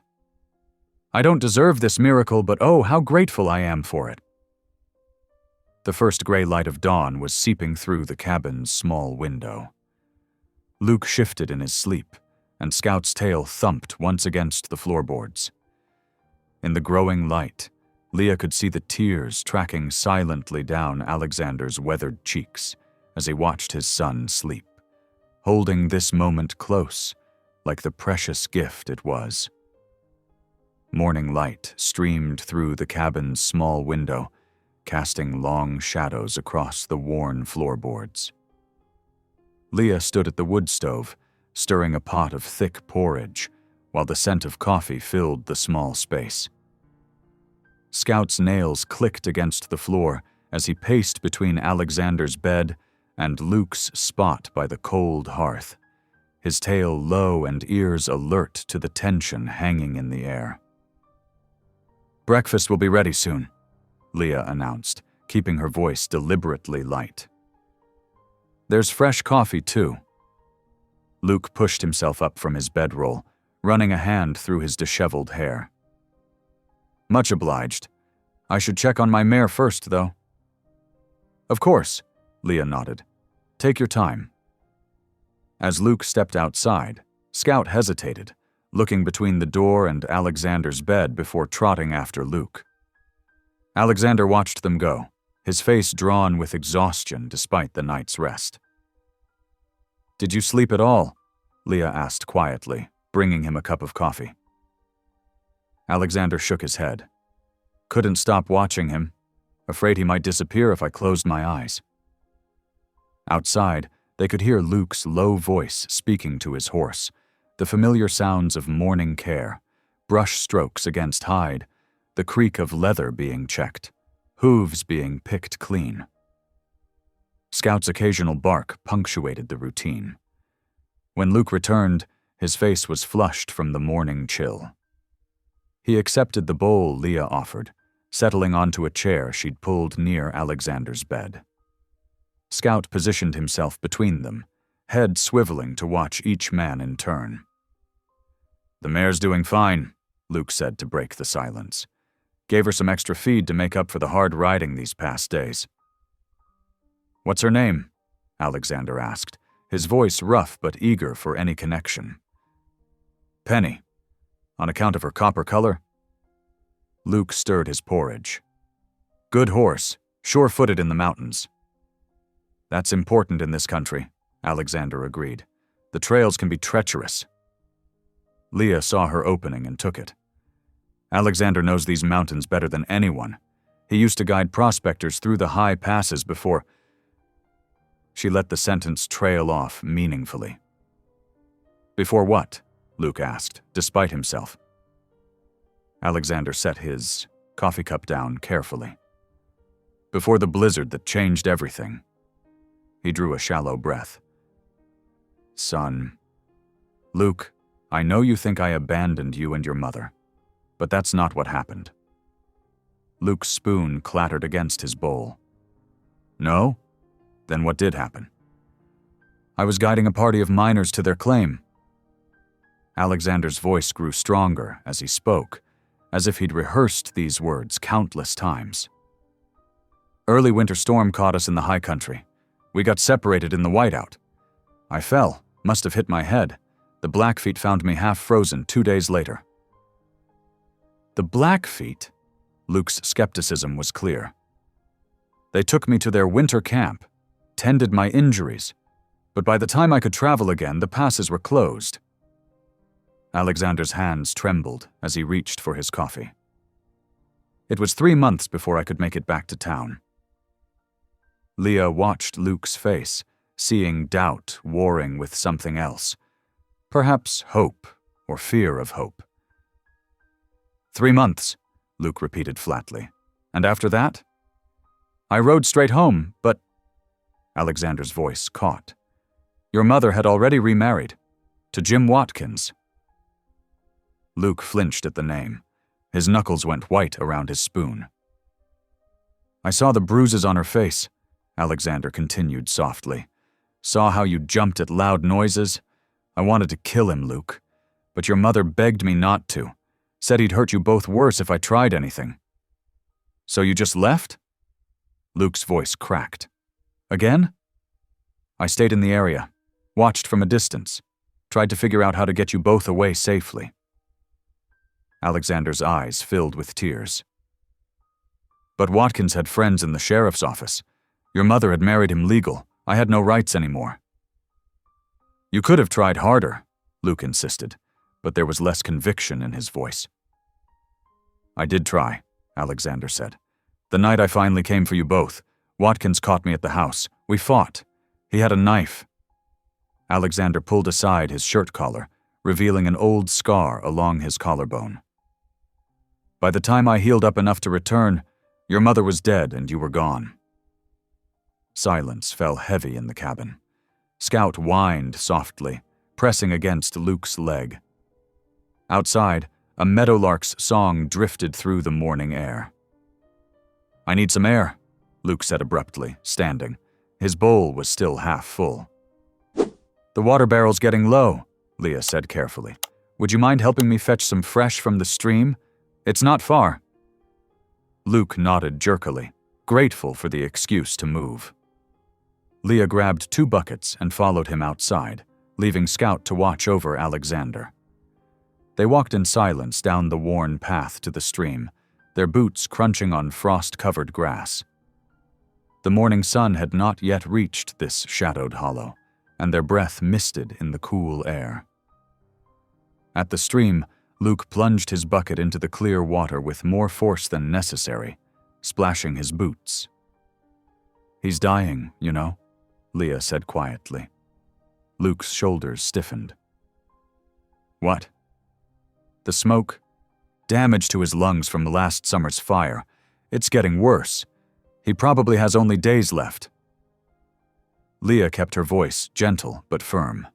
"I don't deserve this miracle, but oh, how grateful I am for it." The first gray light of dawn was seeping through the cabin's small window. Luke shifted in his sleep, and Scout's tail thumped once against the floorboards. In the growing light, Leah could see the tears tracking silently down Alexander's weathered cheeks as he watched his son sleep, holding this moment close, like the precious gift it was. Morning light streamed through the cabin's small window, casting long shadows across the worn floorboards. Leah stood at the wood stove, stirring a pot of thick porridge, while the scent of coffee filled the small space. Scout's nails clicked against the floor as he paced between Alexander's bed and Luke's spot by the cold hearth, his tail low and ears alert to the tension hanging in the air. "Breakfast will be ready soon," Leah announced, keeping her voice deliberately light. "There's fresh coffee, too." Luke pushed himself up from his bedroll, running a hand through his disheveled hair. "Much obliged. I should check on my mare first, though." "Of course," Leah nodded. "Take your time." As Luke stepped outside, Scout hesitated, looking between the door and Alexander's bed before trotting after Luke. Alexander watched them go, his face drawn with exhaustion despite the night's rest. "Did you sleep at all?" Leah asked quietly, bringing him a cup of coffee. Alexander shook his head. "Couldn't stop watching him. Afraid he might disappear if I closed my eyes." Outside, they could hear Luke's low voice speaking to his horse, the familiar sounds of morning care, brush strokes against hide, the creak of leather being checked, hooves being picked clean. Scout's occasional bark punctuated the routine. When Luke returned, his face was flushed from the morning chill. He accepted the bowl Leah offered, settling onto a chair she'd pulled near Alexander's bed. Scout positioned himself between them, head swiveling to watch each man in turn. "The mare's doing fine," Luke said to break the silence. "Gave her some extra feed to make up for the hard riding these past days." "What's her name?" Alexander asked, his voice rough but eager for any connection. "Penny. On account of her copper color?" Luke stirred his porridge. "Good horse, sure-footed in the mountains." "That's important in this country," Alexander agreed. "The trails can be treacherous." Leah saw her opening and took it. "Alexander knows these mountains better than anyone. He used to guide prospectors through the high passes before—" She let the sentence trail off meaningfully. "Before what?" Luke asked, despite himself. Alexander set his coffee cup down carefully. "Before the blizzard that changed everything." He drew a shallow breath. "Son, Luke, I know you think I abandoned you and your mother, but that's not what happened." Luke's spoon clattered against his bowl. "No? Then what did happen?" "I was guiding a party of miners to their claim." Alexander's voice grew stronger as he spoke, as if he'd rehearsed these words countless times. "Early winter storm caught us in the high country. We got separated in the whiteout. I fell, must have hit my head. The Blackfeet found me half frozen 2 days later." "The Blackfeet?" Luke's skepticism was clear. "They took me to their winter camp, tended my injuries, but by the time I could travel again, the passes were closed." Alexander's hands trembled as he reached for his coffee. It was 3 months before I could make it back to town. Leah watched Luke's face, seeing doubt warring with something else. Perhaps hope, or fear of hope. 3 months, Luke repeated flatly. And after that? I rode straight home, but... Alexander's voice caught. Your mother had already remarried. To Jim Watkins. Luke flinched at the name. His knuckles went white around his spoon. I saw the bruises on her face, Alexander continued softly. Saw how you jumped at loud noises. I wanted to kill him, Luke. But your mother begged me not to. Said he'd hurt you both worse if I tried anything. So you just left? Luke's voice cracked. Again? I stayed in the area, watched from a distance, tried to figure out how to get you both away safely. Alexander's eyes filled with tears. But Watkins had friends in the sheriff's office. Your mother had married him legal. I had no rights anymore. You could have tried harder, Luke insisted, but there was less conviction in his voice. I did try, Alexander said. The night I finally came for you both, Watkins caught me at the house. We fought. He had a knife. Alexander pulled aside his shirt collar, revealing an old scar along his collarbone. By the time I healed up enough to return, your mother was dead and you were gone. Silence fell heavy in the cabin. Scout whined softly, pressing against Luke's leg. Outside, a meadowlark's song drifted through the morning air. I need some air, Luke said abruptly, standing. His bowl was still half full. The water barrel's getting low, Leah said carefully. Would you mind helping me fetch some fresh from the stream? It's not far. Luke nodded jerkily, grateful for the excuse to move. Leah grabbed 2 buckets and followed him outside, leaving Scout to watch over Alexander. They walked in silence down the worn path to the stream, their boots crunching on frost-covered grass. The morning sun had not yet reached this shadowed hollow, and their breath misted in the cool air. At the stream, Luke plunged his bucket into the clear water with more force than necessary, splashing his boots. He's dying, you know, Leah said quietly. Luke's shoulders stiffened. What? The smoke? Damage to his lungs from last summer's fire. It's getting worse. He probably has only days left. Leah kept her voice gentle but firm.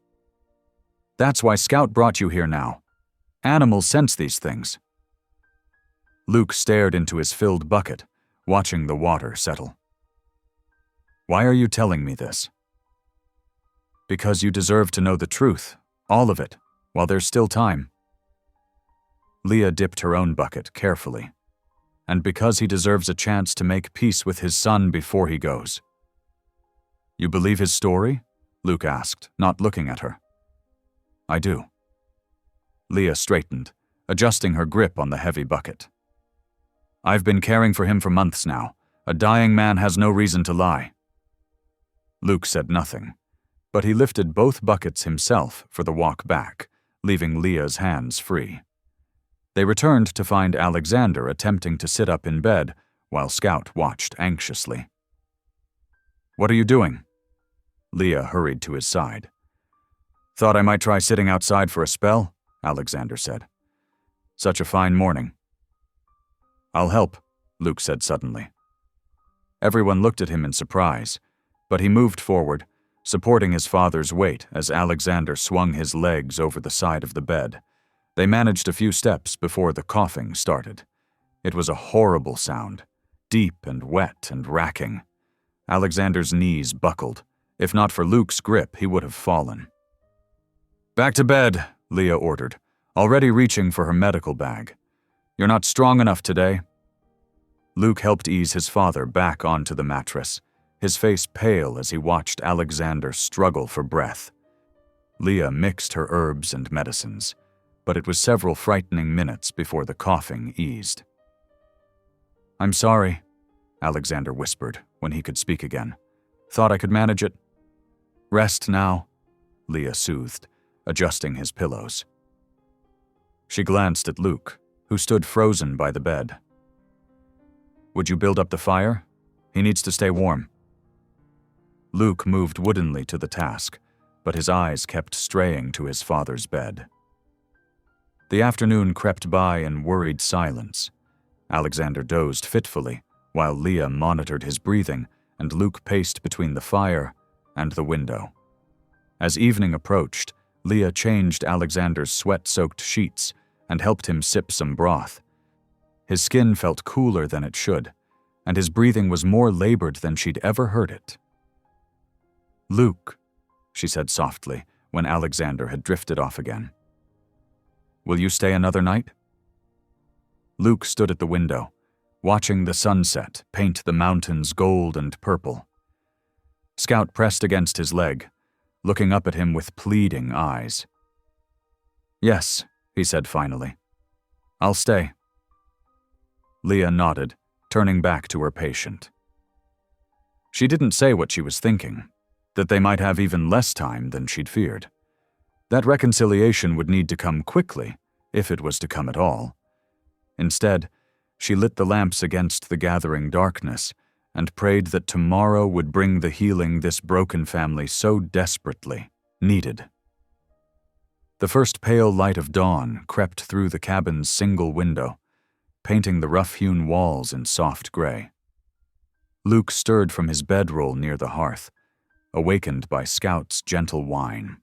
That's why Scout brought you here now. Animals sense these things. Luke stared into his filled bucket, watching the water settle. Why are you telling me this? Because you deserve to know the truth, all of it, while there's still time. Leah dipped her own bucket carefully. And because he deserves a chance to make peace with his son before he goes. You believe his story? Luke asked, not looking at her. I do. Leah straightened, adjusting her grip on the heavy bucket. I've been caring for him for months now. A dying man has no reason to lie. Luke said nothing, but he lifted both buckets himself for the walk back, leaving Leah's hands free. They returned to find Alexander attempting to sit up in bed while Scout watched anxiously. What are you doing? Leah hurried to his side. Thought I might try sitting outside for a spell, Alexander said. Such a fine morning. I'll help, Luke said suddenly. Everyone looked at him in surprise, but he moved forward, supporting his father's weight as Alexander swung his legs over the side of the bed. They managed a few steps before the coughing started. It was a horrible sound, deep and wet and racking. Alexander's knees buckled. If not for Luke's grip, he would have fallen. Back to bed, Leah ordered, already reaching for her medical bag. You're not strong enough today. Luke helped ease his father back onto the mattress, his face pale as he watched Alexander struggle for breath. Leah mixed her herbs and medicines, but it was several frightening minutes before the coughing eased. I'm sorry, Alexander whispered when he could speak again. Thought I could manage it. Rest now, Leah soothed, adjusting his pillows. She glanced at Luke, who stood frozen by the bed. "Would you build up the fire? He needs to stay warm." Luke moved woodenly to the task, but his eyes kept straying to his father's bed. The afternoon crept by in worried silence. Alexander dozed fitfully, while Leah monitored his breathing and Luke paced between the fire and the window. As evening approached, Leah changed Alexander's sweat-soaked sheets and helped him sip some broth. His skin felt cooler than it should, and his breathing was more labored than she'd ever heard it. "Luke," she said softly when Alexander had drifted off again. "Will you stay another night?" Luke stood at the window, watching the sunset paint the mountains gold and purple. Scout pressed against his leg, looking up at him with pleading eyes. "Yes," he said finally. "I'll stay." Leah nodded, turning back to her patient. She didn't say what she was thinking, that they might have even less time than she'd feared. That reconciliation would need to come quickly, if it was to come at all. Instead, she lit the lamps against the gathering darkness and prayed that tomorrow would bring the healing this broken family so desperately needed. The first pale light of dawn crept through the cabin's single window, painting the rough-hewn walls in soft gray. Luke stirred from his bedroll near the hearth, awakened by Scout's gentle whine.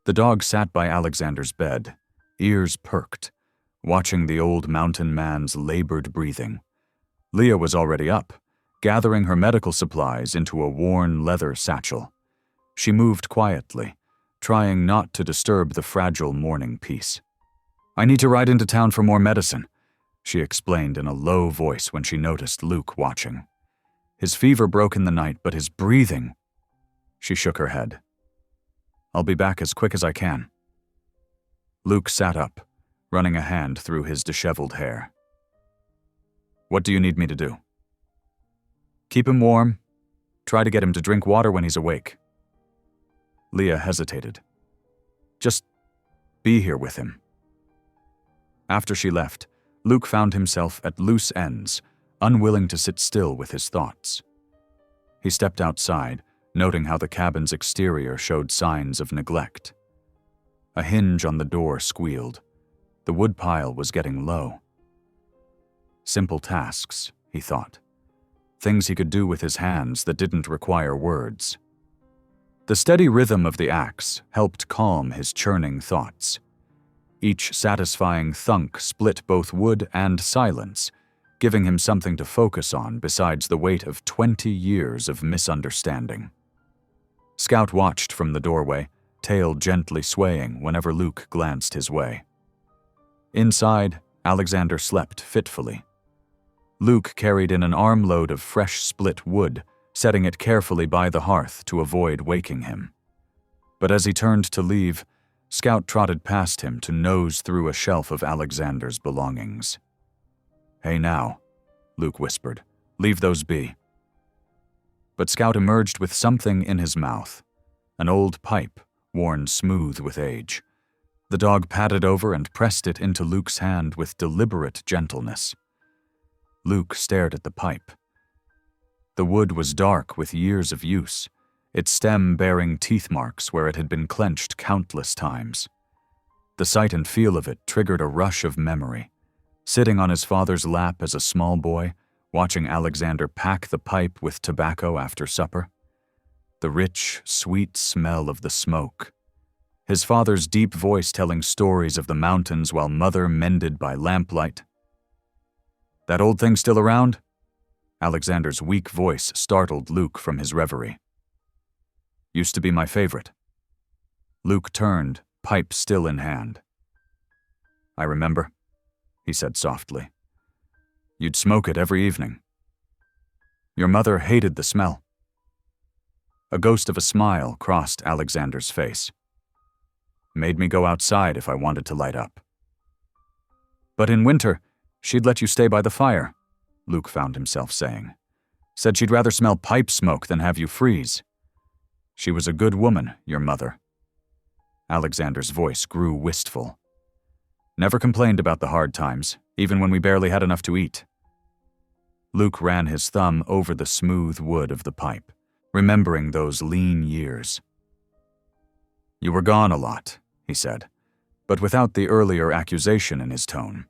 The dog sat by Alexander's bed, ears perked, watching the old mountain man's labored breathing. Leah was already up, gathering her medical supplies into a worn leather satchel. She moved quietly, trying not to disturb the fragile morning peace. "I need to ride into town for more medicine," she explained in a low voice when she noticed Luke watching. His fever broke in the night, but his breathing... She shook her head. "I'll be back as quick as I can." Luke sat up, running a hand through his disheveled hair. "What do you need me to do?" "Keep him warm. Try to get him to drink water when he's awake." Leah hesitated. "Just be here with him." After she left, Luke found himself at loose ends, unwilling to sit still with his thoughts. He stepped outside, noting how the cabin's exterior showed signs of neglect. A hinge on the door squealed. The woodpile was getting low. Simple tasks, he thought. Things he could do with his hands that didn't require words. The steady rhythm of the axe helped calm his churning thoughts. Each satisfying thunk split both wood and silence, giving him something to focus on besides the weight of 20 years of misunderstanding. Scout watched from the doorway, tail gently swaying whenever Luke glanced his way. Inside, Alexander slept fitfully. Luke carried in an armload of fresh split wood, setting it carefully by the hearth to avoid waking him. But as he turned to leave, Scout trotted past him to nose through a shelf of Alexander's belongings. "Hey now," Luke whispered, "leave those be." But Scout emerged with something in his mouth, an old pipe worn smooth with age. The dog padded over and pressed it into Luke's hand with deliberate gentleness. Luke stared at the pipe. The wood was dark with years of use, its stem bearing teeth marks where it had been clenched countless times. The sight and feel of it triggered a rush of memory. Sitting on his father's lap as a small boy, watching Alexander pack the pipe with tobacco after supper. The rich, sweet smell of the smoke. His father's deep voice telling stories of the mountains while mother mended by lamplight. "That old thing still around?" Alexander's weak voice startled Luke from his reverie. "Used to be my favorite." Luke turned, pipe still in hand. "I remember," he said softly. "You'd smoke it every evening. Your mother hated the smell." A ghost of a smile crossed Alexander's face. "Made me go outside if I wanted to light up." "But in winter, she'd let you stay by the fire," Luke found himself saying. "Said she'd rather smell pipe smoke than have you freeze. She was a good woman, your mother." Alexander's voice grew wistful. Never complained about the hard times, even when we barely had enough to eat. Luke ran his thumb over the smooth wood of the pipe, remembering those lean years. You were gone a lot, he said, but without the earlier accusation in his tone.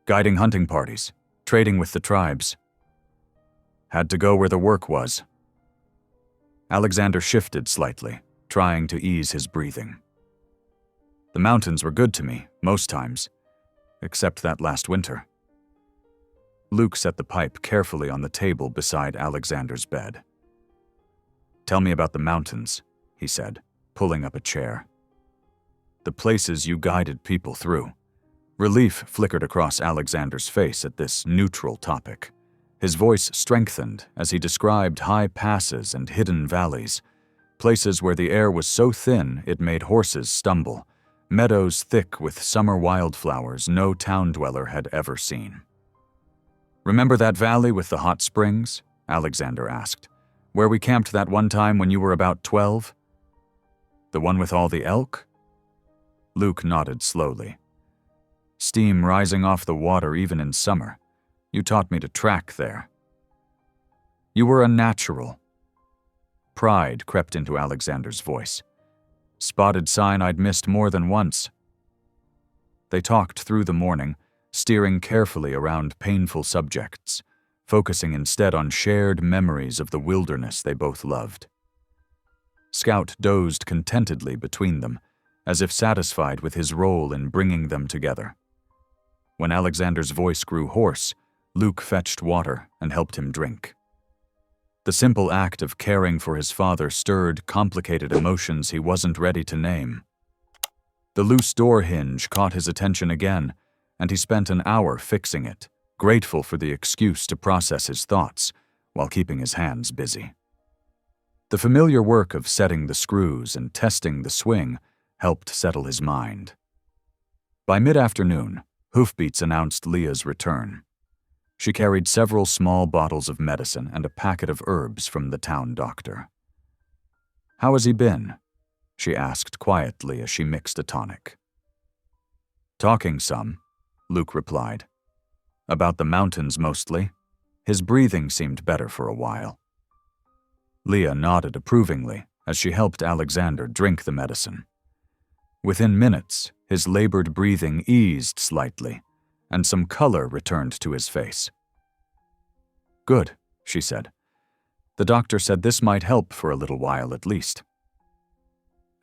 Guiding hunting parties, trading with the tribes. Had to go where the work was. Alexander shifted slightly, trying to ease his breathing. The mountains were good to me, most times, except that last winter. Luke set the pipe carefully on the table beside Alexander's bed. Tell me about the mountains, he said, pulling up a chair. The places you guided people through. Relief flickered across Alexander's face at this neutral topic. His voice strengthened as he described high passes and hidden valleys, places where the air was so thin it made horses stumble, meadows thick with summer wildflowers no town dweller had ever seen. Remember that valley with the hot springs? Alexander asked. Where we camped that one time when you were about 12? The one with all the elk? Luke nodded slowly. Steam rising off the water even in summer. You taught me to track there. You were a natural. Pride crept into Alexander's voice. Spotted sign I'd missed more than once. They talked through the morning, steering carefully around painful subjects, focusing instead on shared memories of the wilderness they both loved. Scout dozed contentedly between them, as if satisfied with his role in bringing them together. When Alexander's voice grew hoarse, Luke fetched water and helped him drink. The simple act of caring for his father stirred complicated emotions he wasn't ready to name. The loose door hinge caught his attention again, and he spent an hour fixing it, grateful for the excuse to process his thoughts while keeping his hands busy. The familiar work of setting the screws and testing the swing helped settle his mind. By mid-afternoon, hoofbeats announced Leah's return. She carried several small bottles of medicine and a packet of herbs from the town doctor. "How has he been?" she asked quietly as she mixed a tonic. "Talking some," Luke replied. "About the mountains mostly. His breathing seemed better for a while." Leah nodded approvingly as she helped Alexander drink the medicine. Within minutes, his labored breathing eased slightly, and some color returned to his face. "Good," she said. "The doctor said this might help for a little while at least."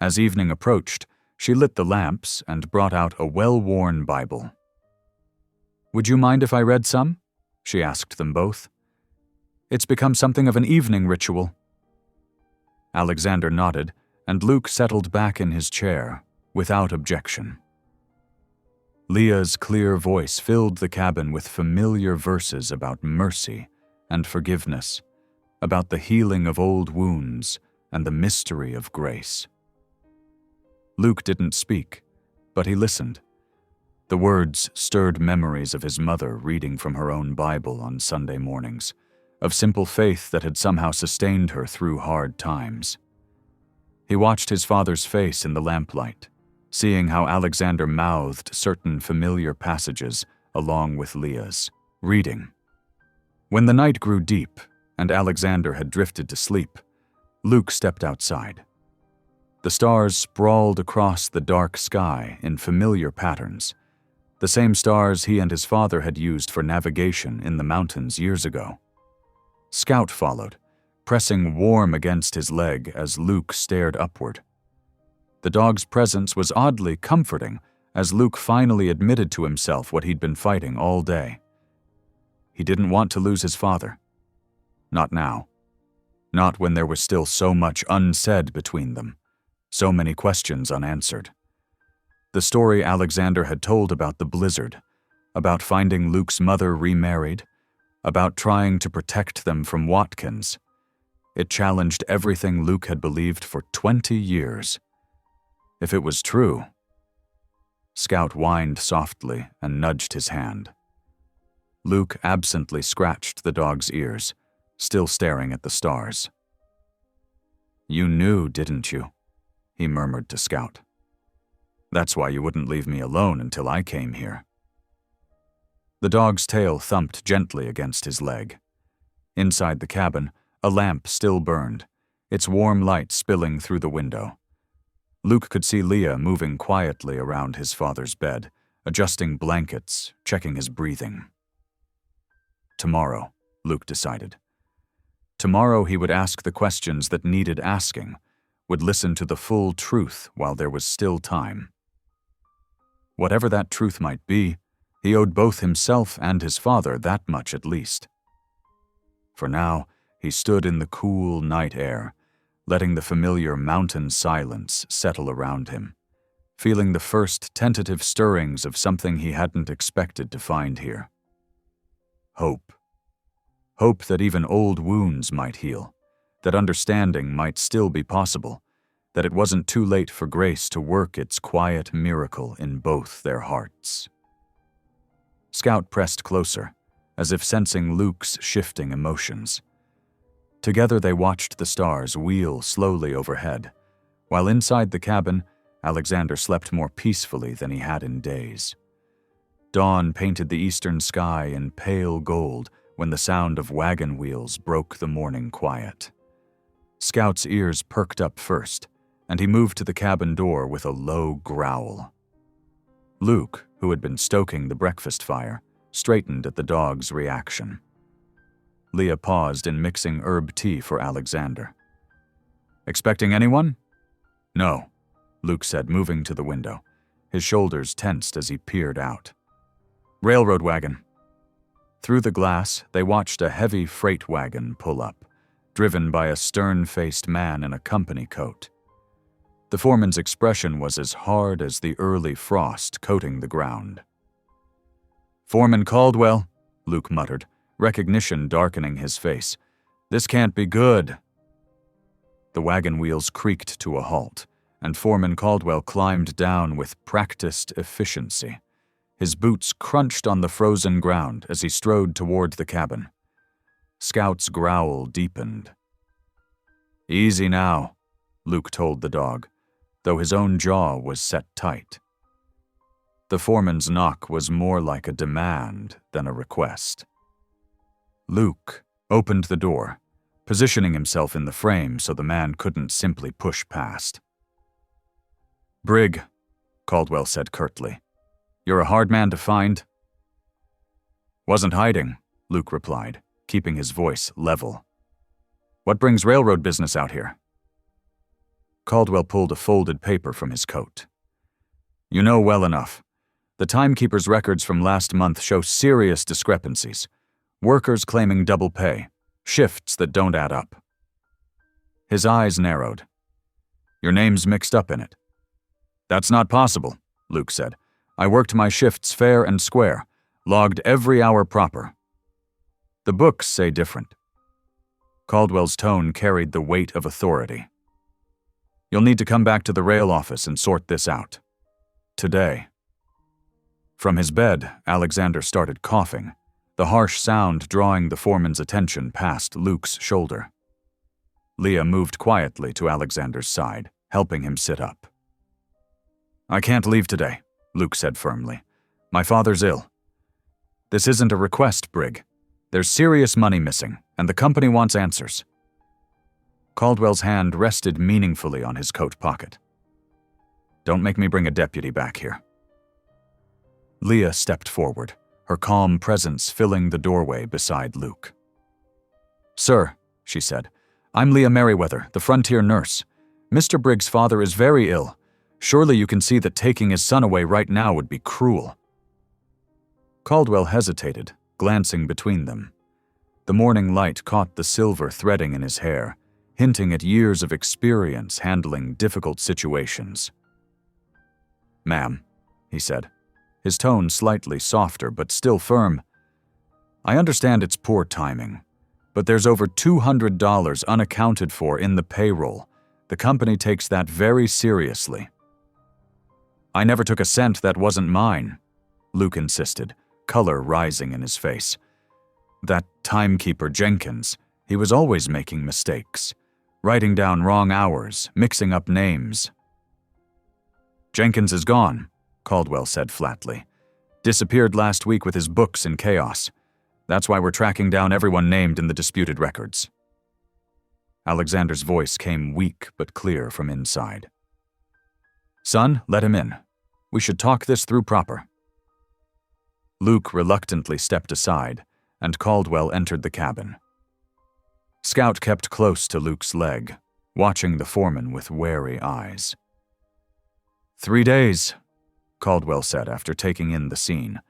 As evening approached, she lit the lamps and brought out a well-worn Bible. "Would you mind if I read some?" she asked them both. "It's become something of an evening ritual." Alexander nodded, and Luke settled back in his chair, without objection. Leah's clear voice filled the cabin with familiar verses about mercy and forgiveness, about the healing of old wounds and the mystery of grace. Luke didn't speak, but he listened. The words stirred memories of his mother reading from her own Bible on Sunday mornings, of simple faith that had somehow sustained her through hard times. He watched his father's face in the lamplight, seeing how Alexander mouthed certain familiar passages along with Leah's, reading. When the night grew deep and Alexander had drifted to sleep, Luke stepped outside. The stars sprawled across the dark sky in familiar patterns, the same stars he and his father had used for navigation in the mountains years ago. Scout followed, pressing warm against his leg as Luke stared upward. The dog's presence was oddly comforting as Luke finally admitted to himself what he'd been fighting all day. He didn't want to lose his father. Not now. Not when there was still so much unsaid between them, so many questions unanswered. The story Alexander had told about the blizzard, about finding Luke's mother remarried, about trying to protect them from Watkins. It challenged everything Luke had believed for 20 years. If it was true. Scout whined softly and nudged his hand. Luke absently scratched the dog's ears, still staring at the stars. "You knew, didn't you?" he murmured to Scout. That's why you wouldn't leave me alone until I came here." The dog's tail thumped gently against his leg. Inside the cabin, a lamp still burned, its warm light spilling through the window. Luke could see Leah moving quietly around his father's bed, adjusting blankets, checking his breathing. Tomorrow, Luke decided. Tomorrow he would ask the questions that needed asking, would listen to the full truth while there was still time. Whatever that truth might be, he owed both himself and his father that much at least. For now, he stood in the cool night air, letting the familiar mountain silence settle around him, feeling the first tentative stirrings of something he hadn't expected to find here. Hope. Hope that even old wounds might heal, that understanding might still be possible, that it wasn't too late for grace to work its quiet miracle in both their hearts. Scout pressed closer, as if sensing Luke's shifting emotions. Together they watched the stars wheel slowly overhead, while inside the cabin, Alexander slept more peacefully than he had in days. Dawn painted the eastern sky in pale gold when the sound of wagon wheels broke the morning quiet. Scout's ears perked up first, and he moved to the cabin door with a low growl. Luke, who had been stoking the breakfast fire, straightened at the dog's reaction. Leah paused in mixing herb tea for Alexander. "Expecting anyone?" "No," Luke said, moving to the window. His shoulders tensed as he peered out. "Railroad wagon." Through the glass, they watched a heavy freight wagon pull up, driven by a stern-faced man in a company coat. The foreman's expression was as hard as the early frost coating the ground. "Foreman Caldwell," Luke muttered, recognition darkening his face. "This can't be good." The wagon wheels creaked to a halt, and Foreman Caldwell climbed down with practiced efficiency. His boots crunched on the frozen ground as he strode toward the cabin. Scout's growl deepened. "Easy now," Luke told the dog, though his own jaw was set tight. The foreman's knock was more like a demand than a request. Luke opened the door, positioning himself in the frame so the man couldn't simply push past. "Brig," Caldwell said curtly. "You're a hard man to find." "Wasn't hiding," Luke replied, keeping his voice level. "What brings railroad business out here?" Caldwell pulled a folded paper from his coat. "You know well enough. The timekeeper's records from last month show serious discrepancies. Workers claiming double pay, shifts that don't add up." His eyes narrowed. "Your name's mixed up in it." "That's not possible," Luke said. "I worked my shifts fair and square, logged every hour proper." "The books say different." Caldwell's tone carried the weight of authority. "You'll need to come back to the rail office and sort this out. Today." From his bed, Alexander started coughing, the harsh sound drawing the foreman's attention past Luke's shoulder. Leah moved quietly to Alexander's side, helping him sit up. "I can't leave today," Luke said firmly. "My father's ill." "This isn't a request, Brig. There's serious money missing, and the company wants answers." Caldwell's hand rested meaningfully on his coat pocket. "Don't make me bring a deputy back here." Leah stepped forward, her calm presence filling the doorway beside Luke. "Sir," she said, "I'm Leah Merriweather, the frontier nurse. Mr. Briggs' father is very ill. Surely you can see that taking his son away right now would be cruel." Caldwell hesitated, glancing between them. The morning light caught the silver threading in his hair, hinting at years of experience handling difficult situations. "Ma'am," he said, his tone slightly softer but still firm, "I understand it's poor timing, but there's over $200 unaccounted for in the payroll. The company takes that very seriously." "I never took a cent that wasn't mine," Luke insisted, color rising in his face. "That timekeeper Jenkins, he was always making mistakes, writing down wrong hours, mixing up names." Jenkins is gone, Caldwell said flatly. Disappeared last week with his books in chaos. That's why we're tracking down everyone named in the disputed records. Alexander's voice came weak but clear from inside. Son, let him in. We should talk this through proper. Luke reluctantly stepped aside, and Caldwell entered the cabin. Scout kept close to Luke's leg, watching the foreman with wary eyes. 3 days, Caldwell said after taking in the scene,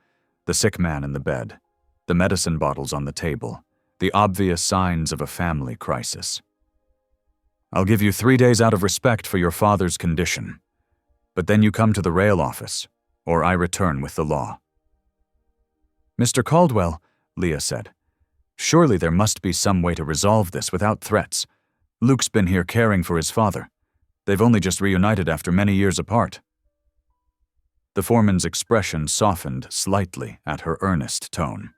the sick man in the bed, the medicine bottles on the table, the obvious signs of a family crisis. I'll give you 3 days out of respect for your father's condition, but then you come to the rail office, or I return with the law. Mr. Caldwell, Leah said, surely there must be some way to resolve this without threats. Luke's been here caring for his father. They've only just reunited after many years apart. The foreman's expression softened slightly at her earnest tone.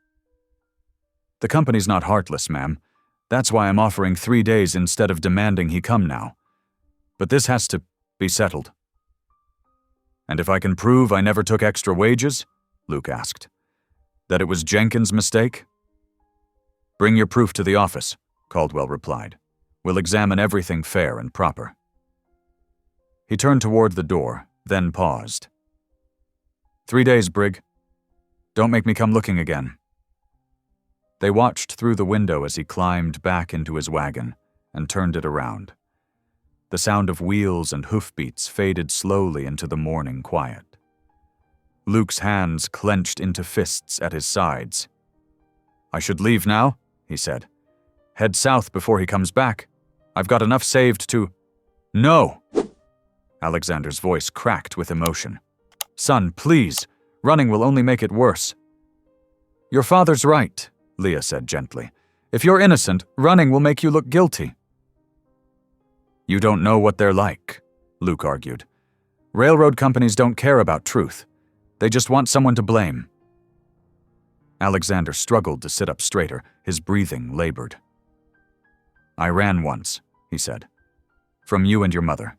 The company's not heartless, ma'am. That's why I'm offering 3 days instead of demanding he come now. But this has to be settled. And if I can prove I never took extra wages? Luke asked. That it was Jenkins' mistake? Bring your proof to the office, Caldwell replied. We'll examine everything fair and proper. He turned toward the door, then paused. 3 days, Brig. Don't make me come looking again. They watched through the window as he climbed back into his wagon and turned it around. The sound of wheels and hoofbeats faded slowly into the morning quiet. Luke's hands clenched into fists at his sides. I should leave now, he said. Head south before he comes back. I've got enough saved to… No! Alexander's voice cracked with emotion. Son, please. Running will only make it worse. Your father's right, Leah said gently. If you're innocent, running will make you look guilty. You don't know what they're like, Luke argued. Railroad companies don't care about truth. They just want someone to blame. Alexander struggled to sit up straighter, his breathing labored. I ran once, he said. From you and your mother.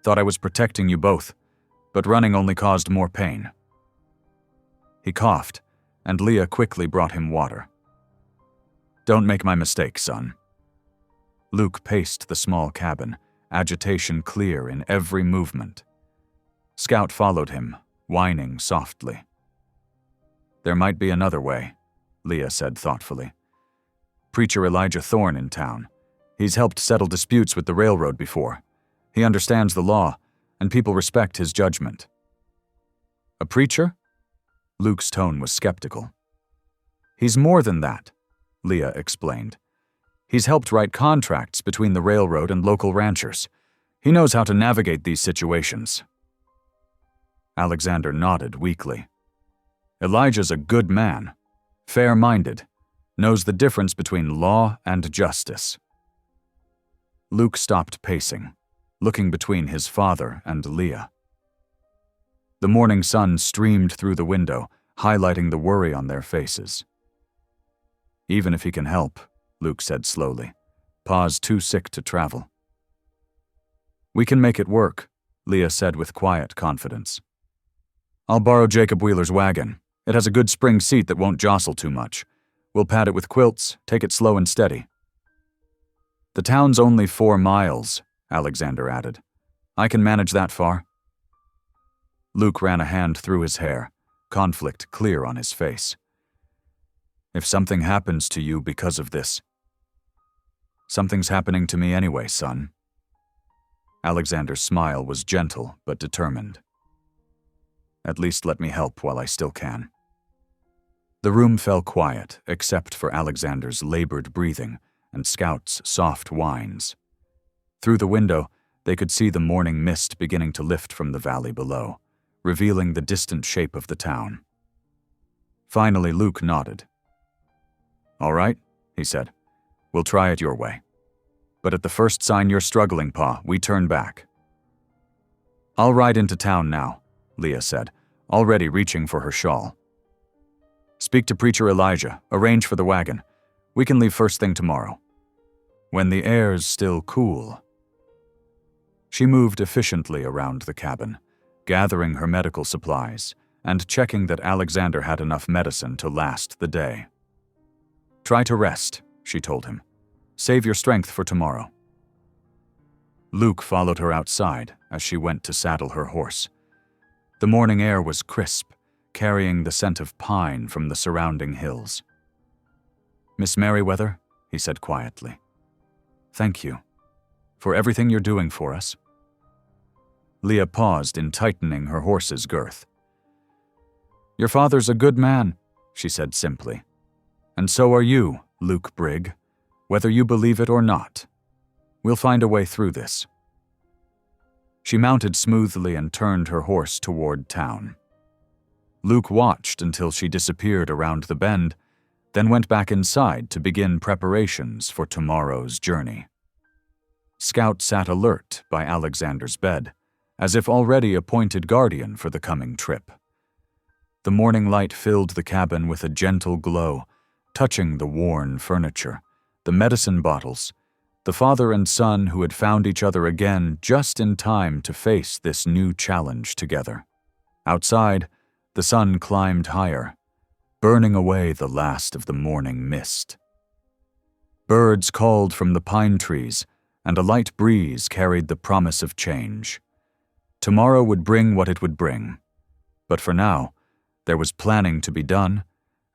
Thought I was protecting you both, but running only caused more pain. He coughed, and Leah quickly brought him water. Don't make my mistake, son. Luke paced the small cabin, agitation clear in every movement. Scout followed him, whining softly. There might be another way, Leah said thoughtfully. Preacher Elijah Thorne in town. He's helped settle disputes with the railroad before. He understands the law, and people respect his judgment. A preacher? Luke's tone was skeptical. He's more than that, Leah explained. He's helped write contracts between the railroad and local ranchers. He knows how to navigate these situations. Alexander nodded weakly. Elijah's a good man, fair-minded, knows the difference between law and justice. Luke stopped pacing, looking between his father and Leah. The morning sun streamed through the window, highlighting the worry on their faces. Even if he can help, Luke said slowly, Pa's too sick to travel. We can make it work, Leah said with quiet confidence. I'll borrow Jacob Wheeler's wagon. It has a good spring seat that won't jostle too much. We'll pad it with quilts, take it slow and steady. The town's only 4 miles, Alexander added. I can manage that far. Luke ran a hand through his hair, conflict clear on his face. If something happens to you because of this, something's happening to me anyway, son. Alexander's smile was gentle but determined. At least let me help while I still can. The room fell quiet, except for Alexander's labored breathing and Scout's soft whines. Through the window, they could see the morning mist beginning to lift from the valley below, revealing the distant shape of the town. Finally, Luke nodded. All right, he said. We'll try it your way. But at the first sign you're struggling, Pa, we turn back. I'll ride into town now, Leah said, already reaching for her shawl. Speak to Preacher Elijah, arrange for the wagon. We can leave first thing tomorrow. When the air's still cool. She moved efficiently around the cabin, gathering her medical supplies and checking that Alexander had enough medicine to last the day. "Try to rest," she told him. "Save your strength for tomorrow." Luke followed her outside as she went to saddle her horse. The morning air was crisp, carrying the scent of pine from the surrounding hills. "Miss Merriweather," he said quietly, "thank you for everything you're doing for us." Leah paused in tightening her horse's girth. "Your father's a good man," she said simply. "And so are you, Luke Brigg, whether you believe it or not. We'll find a way through this." She mounted smoothly and turned her horse toward town. Luke watched until she disappeared around the bend, then went back inside to begin preparations for tomorrow's journey. Scout sat alert by Alexander's bed, as if already appointed guardian for the coming trip. The morning light filled the cabin with a gentle glow, touching the worn furniture, the medicine bottles, the father and son who had found each other again just in time to face this new challenge together. Outside, the sun climbed higher, burning away the last of the morning mist. Birds called from the pine trees, and a light breeze carried the promise of change. Tomorrow would bring what it would bring, but for now, there was planning to be done,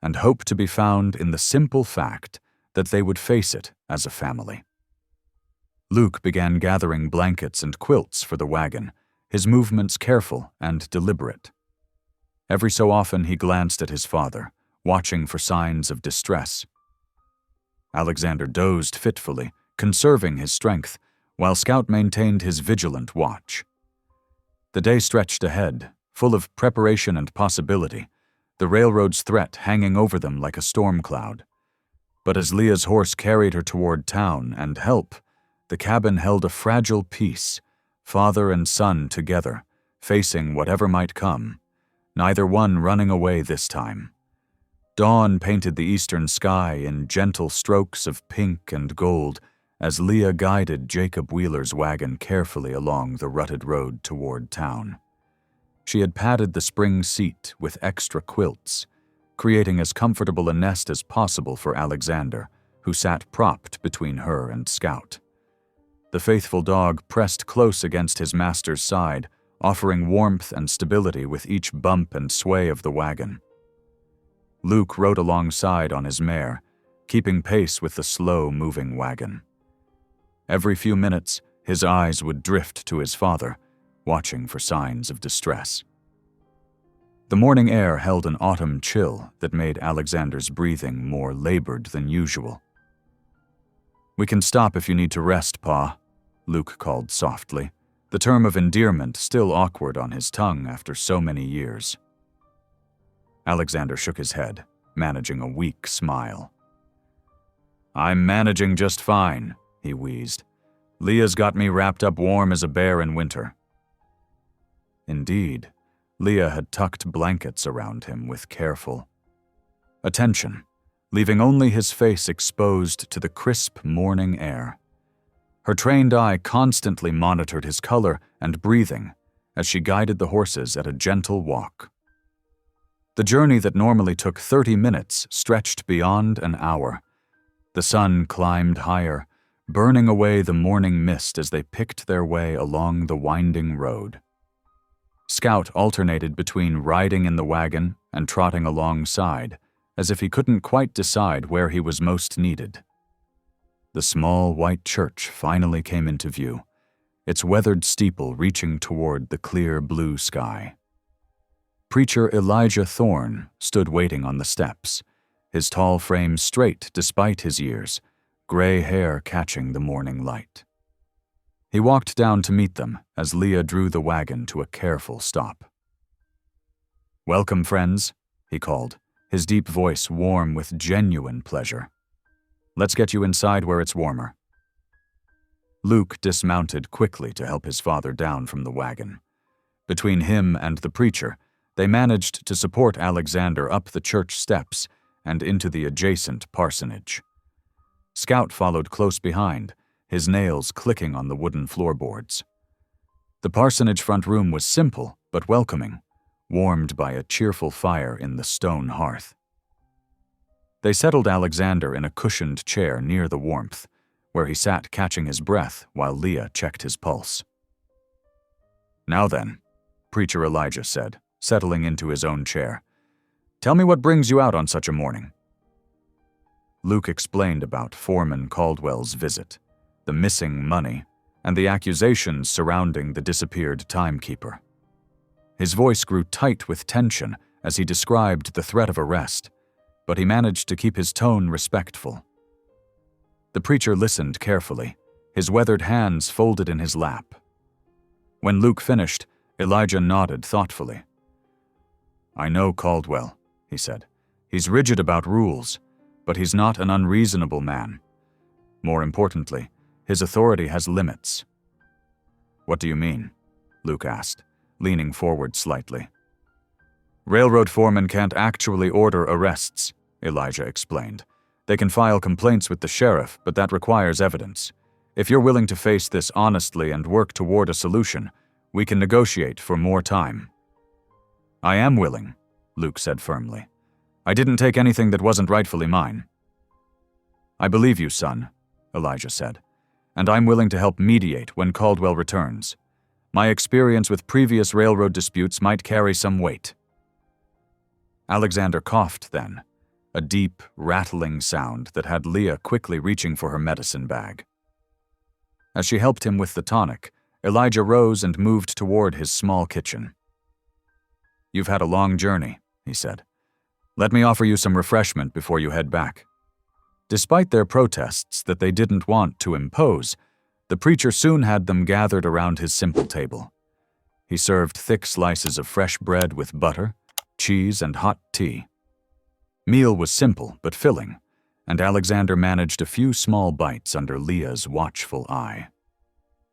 and hope to be found in the simple fact that they would face it as a family. Luke began gathering blankets and quilts for the wagon, his movements careful and deliberate. Every so often he glanced at his father, watching for signs of distress. Alexander dozed fitfully, conserving his strength, while Scout maintained his vigilant watch. The day stretched ahead, full of preparation and possibility, the railroad's threat hanging over them like a storm cloud. But as Leah's horse carried her toward town and help, the cabin held a fragile peace, father and son together, facing whatever might come, neither one running away this time. Dawn painted the eastern sky in gentle strokes of pink and gold as Leah guided Jacob Wheeler's wagon carefully along the rutted road toward town. She had padded the spring seat with extra quilts, creating as comfortable a nest as possible for Alexander, who sat propped between her and Scout. The faithful dog pressed close against his master's side, offering warmth and stability with each bump and sway of the wagon. Luke rode alongside on his mare, keeping pace with the slow-moving wagon. Every few minutes, his eyes would drift to his father, watching for signs of distress. The morning air held an autumn chill that made Alexander's breathing more labored than usual. "We can stop if you need to rest, Pa," Luke called softly, the term of endearment still awkward on his tongue after so many years. Alexander shook his head, managing a weak smile. "I'm managing just fine," he wheezed. "Leah's got me wrapped up warm as a bear in winter." Indeed, Leah had tucked blankets around him with careful attention, leaving only his face exposed to the crisp morning air. Her trained eye constantly monitored his color and breathing as she guided the horses at a gentle walk. The journey that normally took 30 minutes stretched beyond an hour. The sun climbed higher, burning away the morning mist as they picked their way along the winding road. Scout alternated between riding in the wagon and trotting alongside, as if he couldn't quite decide where he was most needed. The small white church finally came into view, its weathered steeple reaching toward the clear blue sky. Preacher Elijah Thorne stood waiting on the steps, his tall frame straight despite his years, gray hair catching the morning light. He walked down to meet them as Leah drew the wagon to a careful stop. "Welcome, friends," he called, his deep voice warm with genuine pleasure. "Let's get you inside where it's warmer." Luke dismounted quickly to help his father down from the wagon. Between him and the preacher, they managed to support Alexander up the church steps and into the adjacent parsonage. Scout followed close behind, his nails clicking on the wooden floorboards. The parsonage front room was simple but welcoming, warmed by a cheerful fire in the stone hearth. They settled Alexander in a cushioned chair near the warmth, where he sat catching his breath while Leah checked his pulse. "Now then," Preacher Elijah said, settling into his own chair, "tell me what brings you out on such a morning." Luke explained about Foreman Caldwell's visit, the missing money, and the accusations surrounding the disappeared timekeeper. His voice grew tight with tension as he described the threat of arrest, but he managed to keep his tone respectful. The preacher listened carefully, his weathered hands folded in his lap. When Luke finished, Elijah nodded thoughtfully. "I know Caldwell," he said. "He's rigid about rules, but he's not an unreasonable man. More importantly, his authority has limits." "What do you mean?" Luke asked, leaning forward slightly. "Railroad foremen can't actually order arrests," Elijah explained. "They can file complaints with the sheriff, but that requires evidence. If you're willing to face this honestly and work toward a solution, we can negotiate for more time." "I am willing," Luke said firmly. "I didn't take anything that wasn't rightfully mine." "I believe you, son," Elijah said, "and I'm willing to help mediate when Caldwell returns. My experience with previous railroad disputes might carry some weight." Alexander coughed then, a deep, rattling sound that had Leah quickly reaching for her medicine bag. As she helped him with the tonic, Elijah rose and moved toward his small kitchen. "You've had a long journey," he said. "Let me offer you some refreshment before you head back." Despite their protests that they didn't want to impose, the preacher soon had them gathered around his simple table. He served thick slices of fresh bread with butter, cheese, and hot tea. Meal was simple but filling, and Alexander managed a few small bites under Leah's watchful eye.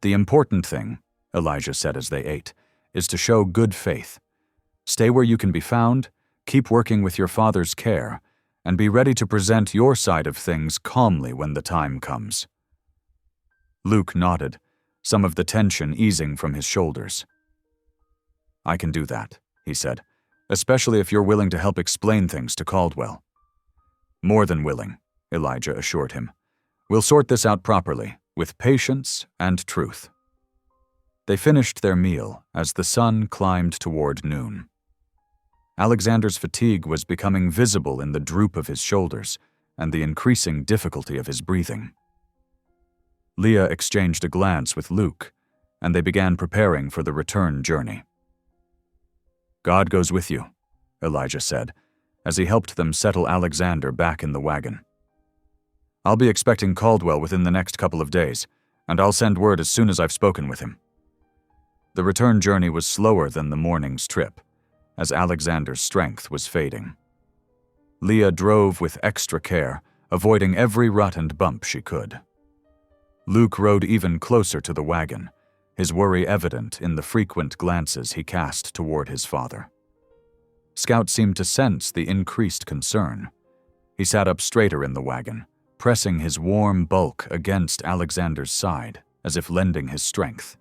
"The important thing," Elijah said as they ate, "is to show good faith. Stay where you can be found, keep working with your father's care, and be ready to present your side of things calmly when the time comes." Luke nodded, some of the tension easing from his shoulders. "I can do that," he said, "especially if you're willing to help explain things to Caldwell." "More than willing," Elijah assured him. "We'll sort this out properly, with patience and truth." They finished their meal as the sun climbed toward noon. Alexander's fatigue was becoming visible in the droop of his shoulders and the increasing difficulty of his breathing. Leah exchanged a glance with Luke, and they began preparing for the return journey. "God goes with you," Elijah said, as he helped them settle Alexander back in the wagon. "I'll be expecting Caldwell within the next couple of days, and I'll send word as soon as I've spoken with him." The return journey was slower than the morning's trip, as Alexander's strength was fading. Leah drove with extra care, avoiding every rut and bump she could. Luke rode even closer to the wagon, his worry evident in the frequent glances he cast toward his father. Scout seemed to sense the increased concern. He sat up straighter in the wagon, pressing his warm bulk against Alexander's side, as if lending his strength.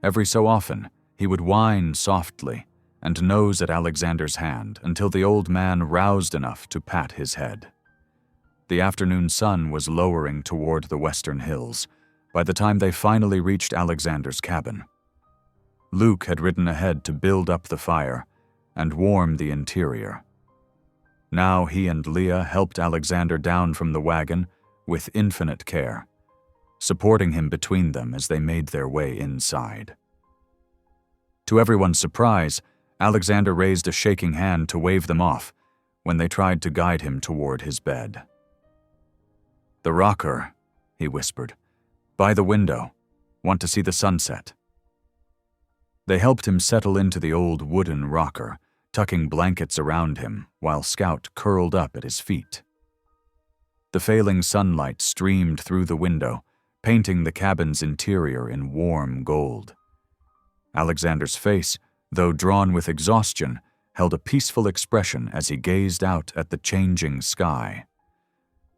Every so often, he would whine softly and nose at Alexander's hand until the old man roused enough to pat his head. The afternoon sun was lowering toward the western hills by the time they finally reached Alexander's cabin. Luke had ridden ahead to build up the fire and warm the interior. Now he and Leah helped Alexander down from the wagon with infinite care, supporting him between them as they made their way inside. To everyone's surprise, Alexander raised a shaking hand to wave them off when they tried to guide him toward his bed. "The rocker," he whispered, "by the window. Want to see the sunset?" They helped him settle into the old wooden rocker, tucking blankets around him while Scout curled up at his feet. The failing sunlight streamed through the window, painting the cabin's interior in warm gold. Alexander's face, though drawn with exhaustion, held a peaceful expression as he gazed out at the changing sky.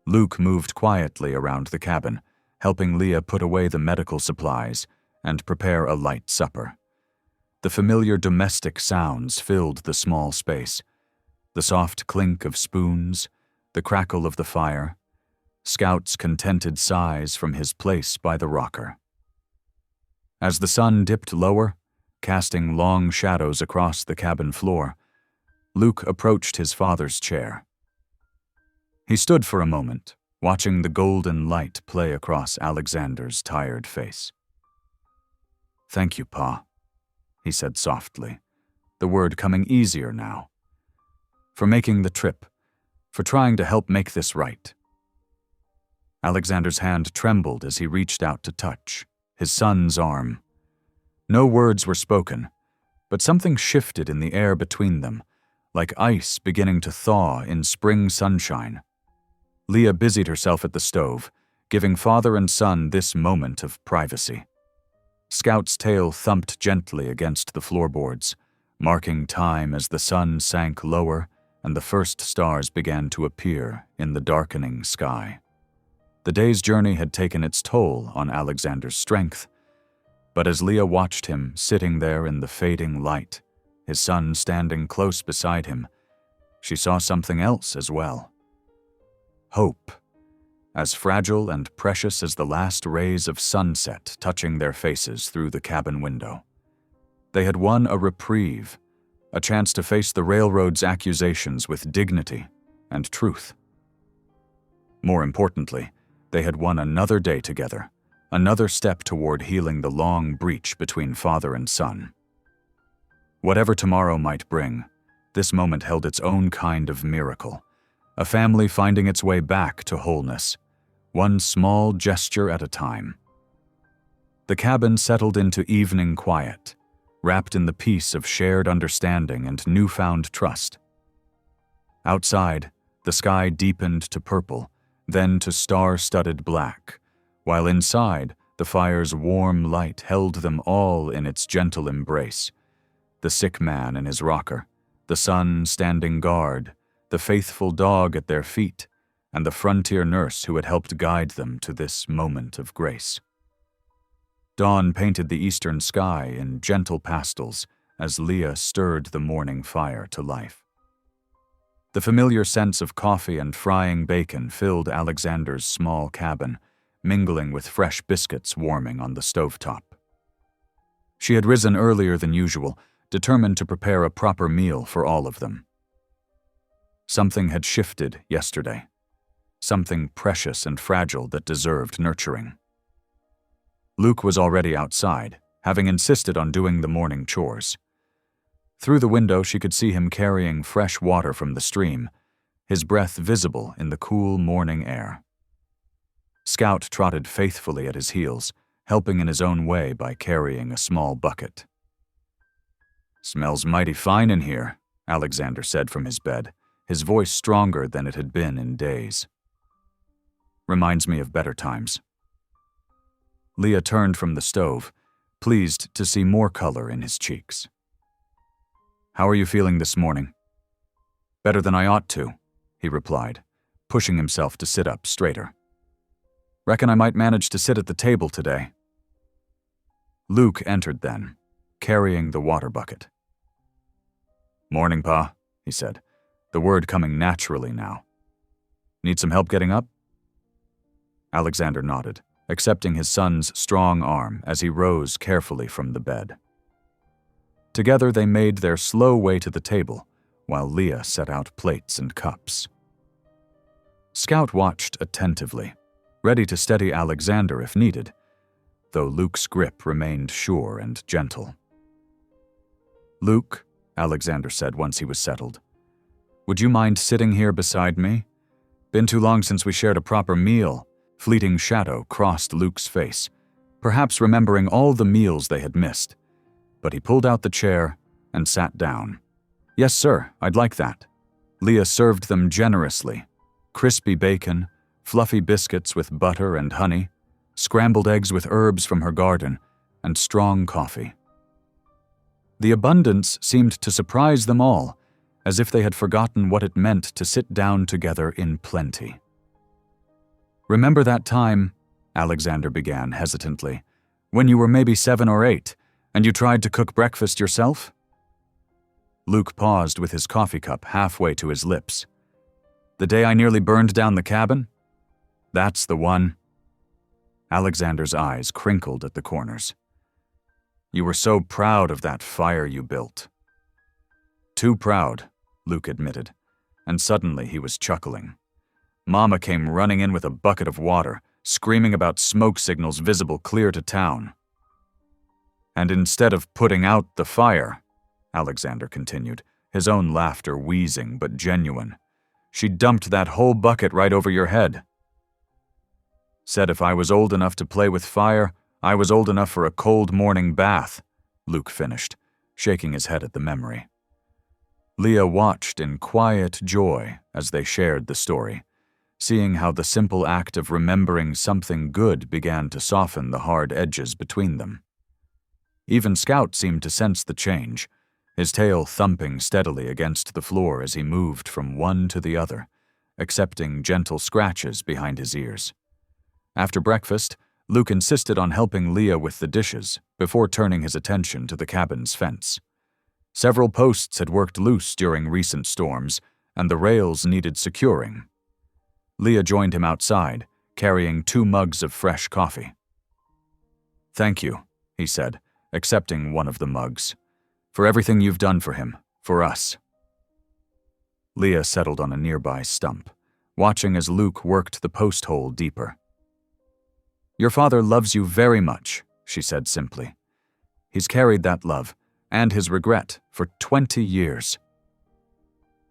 Luke moved quietly around the cabin, helping Leah put away the medical supplies and prepare a light supper. The familiar domestic sounds filled the small space. The soft clink of spoons, the crackle of the fire, Scout's contented sighs from his place by the rocker. As the sun dipped lower, casting long shadows across the cabin floor, Luke approached his father's chair. He stood for a moment, watching the golden light play across Alexander's tired face. "Thank you, Pa," he said softly, the word coming easier now. "For making the trip, for trying to help make this right." Alexander's hand trembled as he reached out to touch his son's arm. No words were spoken, but something shifted in the air between them, like ice beginning to thaw in spring sunshine. Leah busied herself at the stove, giving father and son this moment of privacy. Scout's tail thumped gently against the floorboards, marking time as the sun sank lower and the first stars began to appear in the darkening sky. The day's journey had taken its toll on Alexander's strength, but as Leah watched him sitting there in the fading light, his son standing close beside him, she saw something else as well. Hope, as fragile and precious as the last rays of sunset touching their faces through the cabin window. They had won a reprieve, a chance to face the railroad's accusations with dignity and truth. More importantly, they had won another day together, another step toward healing the long breach between father and son. Whatever tomorrow might bring, this moment held its own kind of miracle, a family finding its way back to wholeness, one small gesture at a time. The cabin settled into evening quiet, wrapped in the peace of shared understanding and newfound trust. Outside, the sky deepened to purple, then to star-studded black, while inside, the fire's warm light held them all in its gentle embrace. The sick man in his rocker, the son standing guard, the faithful dog at their feet, and the frontier nurse who had helped guide them to this moment of grace. Dawn painted the eastern sky in gentle pastels as Leah stirred the morning fire to life. The familiar sense of coffee and frying bacon filled Alexander's small cabin, mingling with fresh biscuits warming on the stovetop. She had risen earlier than usual, determined to prepare a proper meal for all of them. Something had shifted yesterday, something precious and fragile that deserved nurturing. Luke was already outside, having insisted on doing the morning chores. Through the window, she could see him carrying fresh water from the stream, his breath visible in the cool morning air. Scout trotted faithfully at his heels, helping in his own way by carrying a small bucket. "Smells mighty fine in here," Alexander said from his bed, his voice stronger than it had been in days. "Reminds me of better times." Leah turned from the stove, pleased to see more color in his cheeks. "How are you feeling this morning?" "Better than I ought to," he replied, pushing himself to sit up straighter. "Reckon I might manage to sit at the table today." Luke entered then, carrying the water bucket. "Morning, Pa," he said, the word coming naturally now. "Need some help getting up?" Alexander nodded, accepting his son's strong arm as he rose carefully from the bed. Together they made their slow way to the table, while Leah set out plates and cups. Scout watched attentively, ready to steady Alexander if needed, though Luke's grip remained sure and gentle. "Luke," Alexander said once he was settled, "would you mind sitting here beside me? Been too long since we shared a proper meal." Fleeting shadow crossed Luke's face, perhaps remembering all the meals they had missed, but he pulled out the chair and sat down. "Yes, sir, I'd like that." Leah served them generously, crispy bacon, fluffy biscuits with butter and honey, scrambled eggs with herbs from her garden, and strong coffee. The abundance seemed to surprise them all, as if they had forgotten what it meant to sit down together in plenty. "Remember that time," Alexander began hesitantly, "when you were maybe 7 or 8, And you tried to cook breakfast yourself?" Luke paused with his coffee cup halfway to his lips. "The day I nearly burned down the cabin? That's the one." Alexander's eyes crinkled at the corners. "You were so proud of that fire you built." "Too proud," Luke admitted, and suddenly he was chuckling. "Mama came running in with a bucket of water, screaming about smoke signals visible clear to town. And instead of putting out the fire," Alexander continued, his own laughter wheezing but genuine, "she dumped that whole bucket right over your head. Said if I was old enough to play with fire, I was old enough for a cold morning bath," Luke finished, shaking his head at the memory. Leah watched in quiet joy as they shared the story, seeing how the simple act of remembering something good began to soften the hard edges between them. Even Scout seemed to sense the change, his tail thumping steadily against the floor as he moved from one to the other, accepting gentle scratches behind his ears. After breakfast, Luke insisted on helping Leah with the dishes before turning his attention to the cabin's fence. Several posts had worked loose during recent storms, and the rails needed securing. Leah joined him outside, carrying 2 mugs of fresh coffee. "Thank you," he said, accepting one of the mugs, "for everything you've done for him, for us." Leah settled on a nearby stump, watching as Luke worked the post hole deeper. "Your father loves you very much," she said simply. "He's carried that love, and his regret, for 20 years.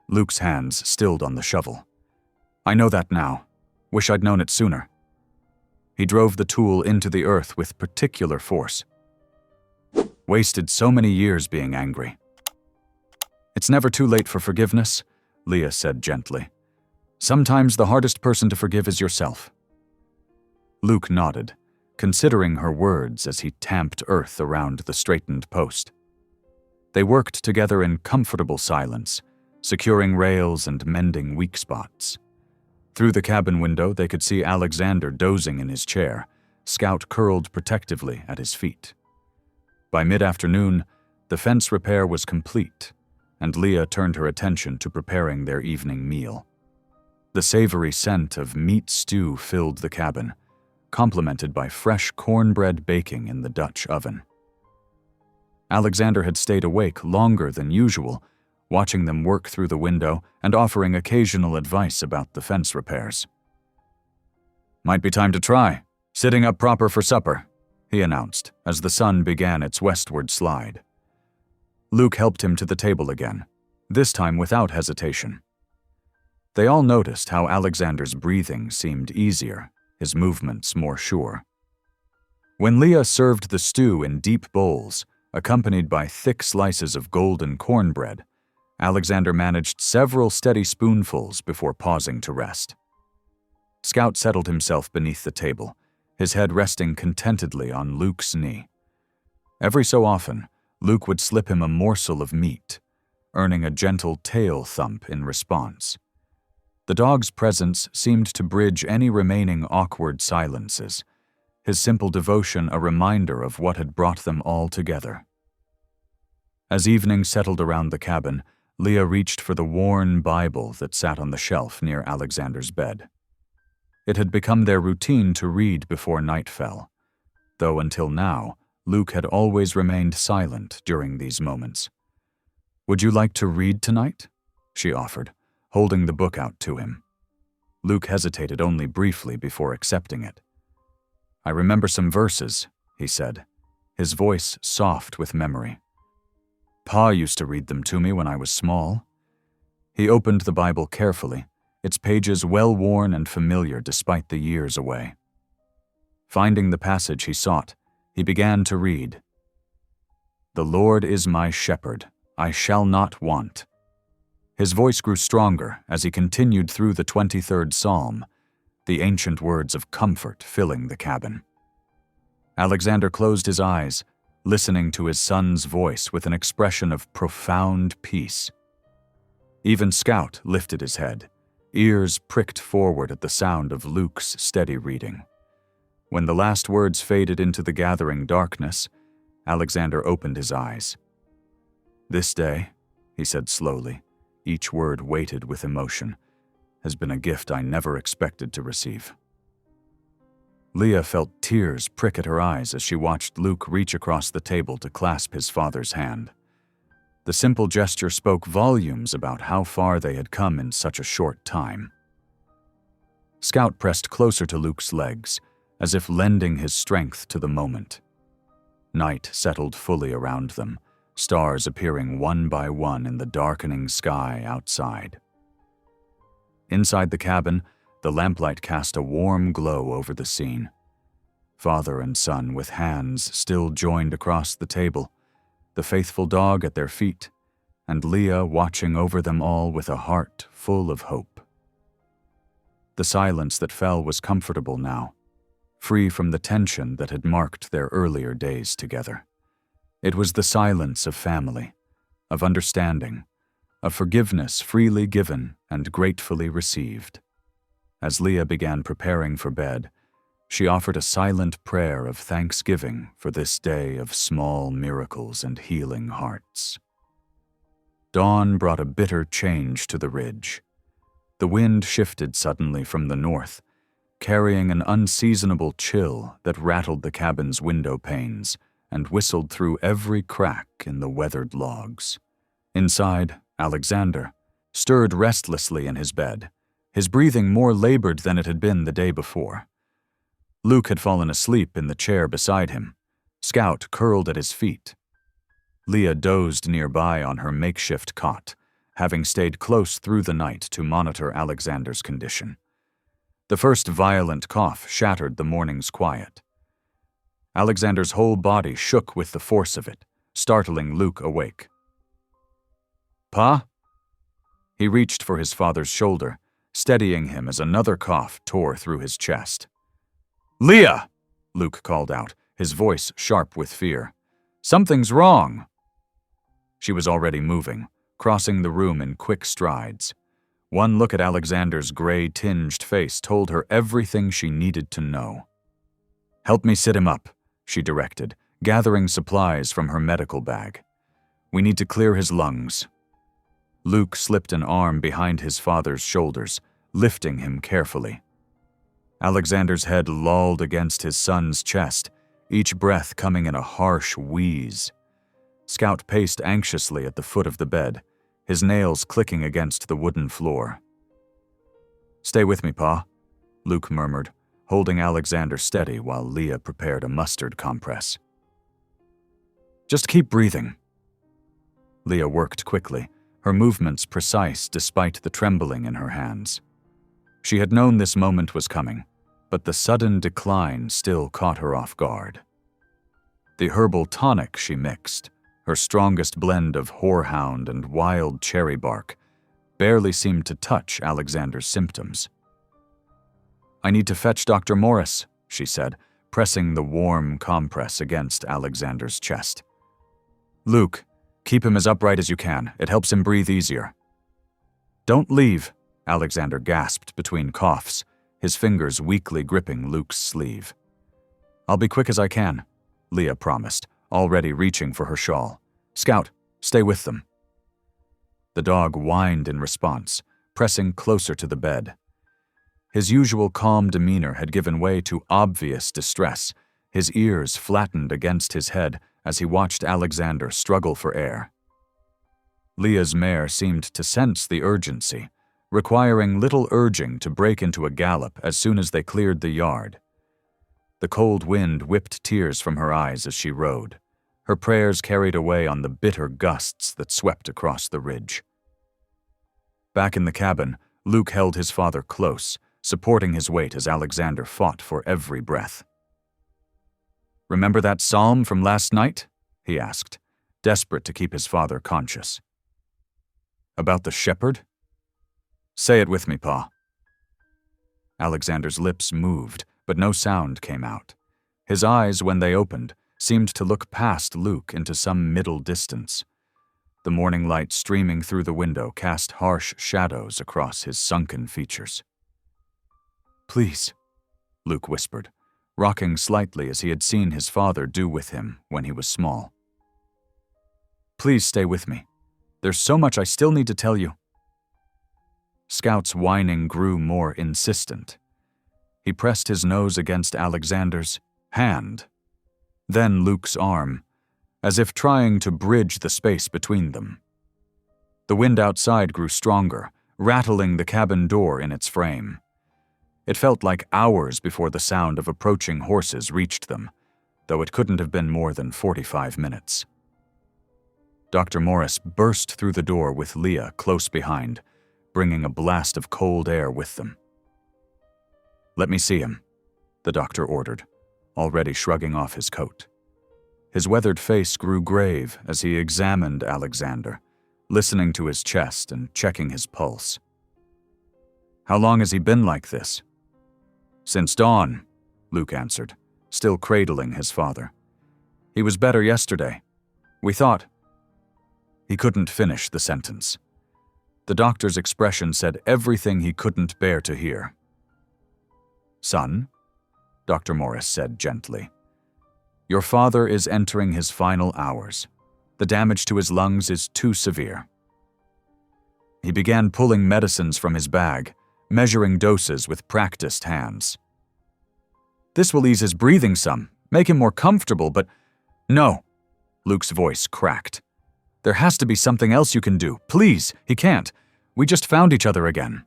Luke's hands stilled on the shovel. "I know that now. Wish I'd known it sooner." He drove the tool into the earth with particular force. "Wasted so many years being angry." "It's never too late for forgiveness," Leah said gently. "Sometimes the hardest person to forgive is yourself." Luke nodded, considering her words as he tamped earth around the straightened post. They worked together in comfortable silence, securing rails and mending weak spots. Through the cabin window, they could see Alexander dozing in his chair, Scout curled protectively at his feet. By mid-afternoon, the fence repair was complete, and Leah turned her attention to preparing their evening meal. The savory scent of meat stew filled the cabin, complemented by fresh cornbread baking in the Dutch oven. Alexander had stayed awake longer than usual, watching them work through the window and offering occasional advice about the fence repairs. "Might be time to try. Sitting up proper for supper," he announced as the sun began its westward slide. Luke helped him to the table again, this time without hesitation. They all noticed how Alexander's breathing seemed easier, his movements more sure. When Leah served the stew in deep bowls, accompanied by thick slices of golden cornbread, Alexander managed several steady spoonfuls before pausing to rest. Scout settled himself beneath the table, his head resting contentedly on Luke's knee. Every so often, Luke would slip him a morsel of meat, earning a gentle tail thump in response. The dog's presence seemed to bridge any remaining awkward silences, his simple devotion a reminder of what had brought them all together. As evening settled around the cabin, Leah reached for the worn Bible that sat on the shelf near Alexander's bed. It had become their routine to read before night fell, though until now, Luke had always remained silent during these moments. "Would you like to read tonight?" she offered, holding the book out to him. Luke hesitated only briefly before accepting it. "I remember some verses," he said, his voice soft with memory. "Pa used to read them to me when I was small." He opened the Bible carefully, its pages well-worn and familiar despite the years away. Finding the passage he sought, he began to read. "The Lord is my shepherd, I shall not want." His voice grew stronger as he continued through the 23rd Psalm, the ancient words of comfort filling the cabin. Alexander closed his eyes, listening to his son's voice with an expression of profound peace. Even Scout lifted his head, ears pricked forward at the sound of Luke's steady reading. When the last words faded into the gathering darkness, Alexander opened his eyes. "This day," he said slowly, each word weighted with emotion, "has been a gift I never expected to receive." Leah felt tears prick at her eyes as she watched Luke reach across the table to clasp his father's hand. The simple gesture spoke volumes about how far they had come in such a short time. Scout pressed closer to Luke's legs, as if lending his strength to the moment. Night settled fully around them, stars appearing one by one in the darkening sky outside. Inside the cabin, the lamplight cast a warm glow over the scene. Father and son with hands still joined across the table, the faithful dog at their feet, and Leah watching over them all with a heart full of hope. The silence that fell was comfortable now, free from the tension that had marked their earlier days together. It was the silence of family, of understanding, of forgiveness freely given and gratefully received. As Leah began preparing for bed, she offered a silent prayer of thanksgiving for this day of small miracles and healing hearts. Dawn brought a bitter change to the ridge. The wind shifted suddenly from the north, carrying an unseasonable chill that rattled the cabin's window panes and whistled through every crack in the weathered logs. Inside, Alexander stirred restlessly in his bed, his breathing more labored than it had been the day before. Luke had fallen asleep in the chair beside him, Scout curled at his feet. Leah dozed nearby on her makeshift cot, having stayed close through the night to monitor Alexander's condition. The first violent cough shattered the morning's quiet. Alexander's whole body shook with the force of it, startling Luke awake. "Pa?" He reached for his father's shoulder, steadying him as another cough tore through his chest. "Leah!" Luke called out, his voice sharp with fear. "Something's wrong!" She was already moving, crossing the room in quick strides. One look at Alexander's gray-tinged face told her everything she needed to know. "Help me sit him up," she directed, gathering supplies from her medical bag. "We need to clear his lungs." Luke slipped an arm behind his father's shoulders, lifting him carefully. Alexander's head lolled against his son's chest, each breath coming in a harsh wheeze. Scout paced anxiously at the foot of the bed, his nails clicking against the wooden floor. "Stay with me, Pa," Luke murmured, holding Alexander steady while Leah prepared a mustard compress. "Just keep breathing." Leah worked quickly, her movements precise despite the trembling in her hands. She had known this moment was coming, but the sudden decline still caught her off guard. The herbal tonic she mixed, her strongest blend of horehound and wild cherry bark, barely seemed to touch Alexander's symptoms. "I need to fetch Dr. Morris," she said, pressing the warm compress against Alexander's chest. "Luke, keep him as upright as you can. It helps him breathe easier." "Don't leave," Alexander gasped between coughs, his fingers weakly gripping Luke's sleeve. "I'll be quick as I can," Leah promised, already reaching for her shawl. "Scout, stay with them." The dog whined in response, pressing closer to the bed. His usual calm demeanor had given way to obvious distress, his ears flattened against his head as he watched Alexander struggle for air. Leah's mare seemed to sense the urgency, requiring little urging to break into a gallop as soon as they cleared the yard. The cold wind whipped tears from her eyes as she rode, her prayers carried away on the bitter gusts that swept across the ridge. Back in the cabin, Luke held his father close, supporting his weight as Alexander fought for every breath. "Remember that psalm from last night?" he asked, desperate to keep his father conscious. "About the shepherd?" "Say it with me, Pa." Alexander's lips moved, but no sound came out. His eyes, when they opened, seemed to look past Luke into some middle distance. The morning light streaming through the window cast harsh shadows across his sunken features. "Please," Luke whispered, rocking slightly as he had seen his father do with him when he was small. "Please stay with me. There's so much I still need to tell you." Scout's whining grew more insistent. He pressed his nose against Alexander's hand, then Luke's arm, as if trying to bridge the space between them. The wind outside grew stronger, rattling the cabin door in its frame. It felt like hours before the sound of approaching horses reached them, though it couldn't have been more than 45 minutes. Dr. Morris burst through the door with Leah close behind, bringing a blast of cold air with them. "Let me see him," the doctor ordered, already shrugging off his coat. His weathered face grew grave as he examined Alexander, listening to his chest and checking his pulse. "How long has he been like this?" "Since dawn," Luke answered, still cradling his father. "He was better yesterday. We thought—" He couldn't finish the sentence. The doctor's expression said everything he couldn't bear to hear. "Son," Dr. Morris said gently, "your father is entering his final hours. The damage to his lungs is too severe." He began pulling medicines from his bag, measuring doses with practiced hands. "This will ease his breathing some, make him more comfortable, but—" "No," Luke's voice cracked. "There has to be something else you can do. Please, he can't. We just found each other again."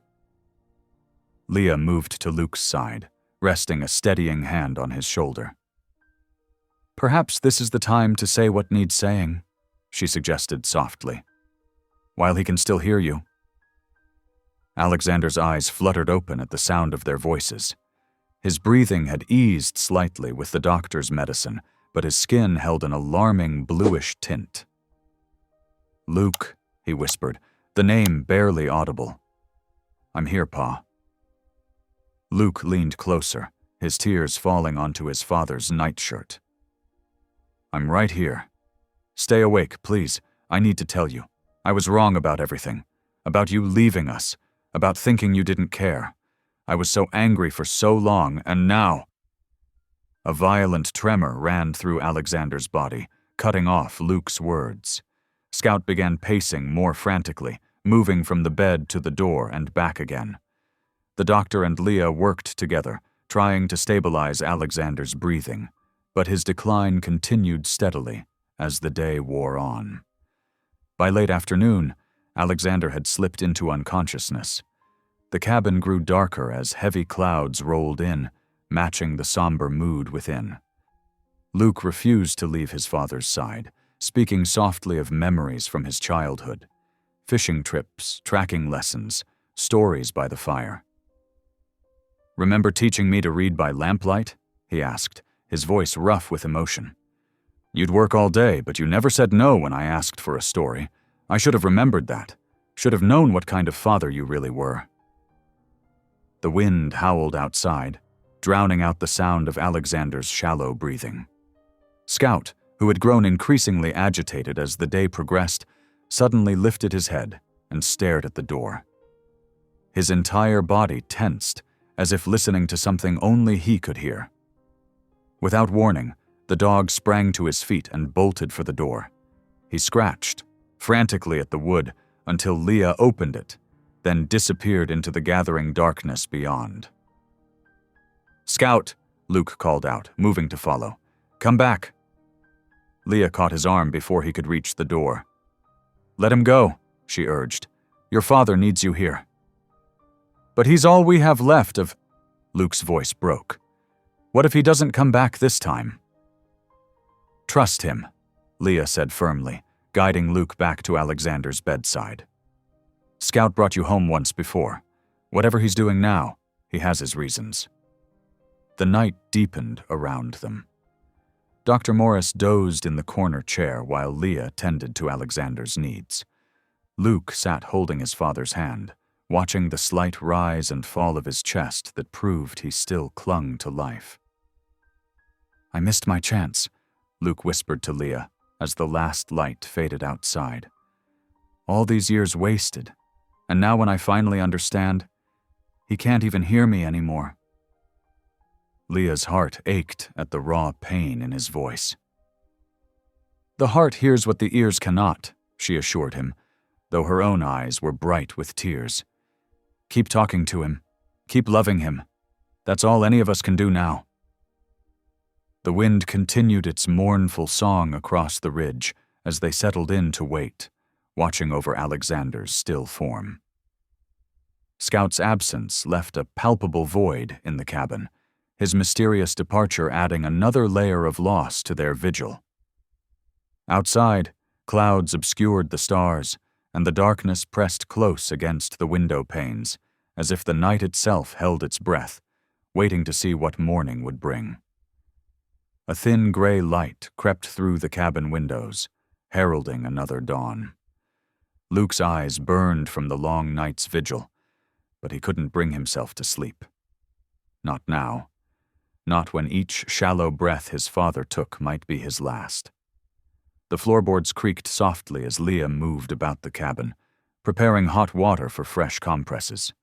Leah moved to Luke's side, resting a steadying hand on his shoulder. "Perhaps this is the time to say what needs saying," she suggested softly, "while he can still hear you." Alexander's eyes fluttered open at the sound of their voices. His breathing had eased slightly with the doctor's medicine, but his skin held an alarming bluish tint. "Luke," he whispered, the name barely audible. "I'm here, Pa." Luke leaned closer, his tears falling onto his father's nightshirt. "I'm right here. Stay awake, please. I need to tell you. I was wrong about everything. About you leaving us. About thinking you didn't care. I was so angry for so long, and now—" A violent tremor ran through Alexander's body, cutting off Luke's words. Scout began pacing more frantically, moving from the bed to the door and back again. The doctor and Leah worked together, trying to stabilize Alexander's breathing, but his decline continued steadily as the day wore on. By late afternoon, Alexander had slipped into unconsciousness. The cabin grew darker as heavy clouds rolled in, matching the somber mood within. Luke refused to leave his father's side, speaking softly of memories from his childhood, fishing trips, tracking lessons, stories by the fire. "Remember teaching me to read by lamplight?" he asked, his voice rough with emotion. "You'd work all day, but you never said no when I asked for a story. I should have remembered that. Should have known what kind of father you really were." The wind howled outside, drowning out the sound of Alexander's shallow breathing. Scout, who had grown increasingly agitated as the day progressed, suddenly lifted his head and stared at the door. His entire body tensed, as if listening to something only he could hear. Without warning, the dog sprang to his feet and bolted for the door. He scratched, frantically at the wood, until Leah opened it, then disappeared into the gathering darkness beyond. "Scout," Luke called out, moving to follow. "Come back." Leah caught his arm before he could reach the door. "Let him go," she urged. "Your father needs you here." "But he's all we have left of—" Luke's voice broke. "What if he doesn't come back this time?" "Trust him," Leah said firmly, guiding Luke back to Alexander's bedside. "Scout brought you home once before. Whatever he's doing now, he has his reasons." The night deepened around them. Dr. Morris dozed in the corner chair while Leah tended to Alexander's needs. Luke sat holding his father's hand, watching the slight rise and fall of his chest that proved he still clung to life. "I missed my chance," Luke whispered to Leah as the last light faded outside. "All these years wasted, and now when I finally understand, he can't even hear me anymore." Leah's heart ached at the raw pain in his voice. "The heart hears what the ears cannot," she assured him, though her own eyes were bright with tears. "Keep talking to him. Keep loving him. That's all any of us can do now." The wind continued its mournful song across the ridge as they settled in to wait, watching over Alexander's still form. Scout's absence left a palpable void in the cabin, his mysterious departure adding another layer of loss to their vigil. Outside, clouds obscured the stars, and the darkness pressed close against the window panes, as if the night itself held its breath, waiting to see what morning would bring. A thin gray light crept through the cabin windows, heralding another dawn. Luke's eyes burned from the long night's vigil, but he couldn't bring himself to sleep. Not now. Not when each shallow breath his father took might be his last. The floorboards creaked softly as Leah moved about the cabin, preparing hot water for fresh compresses.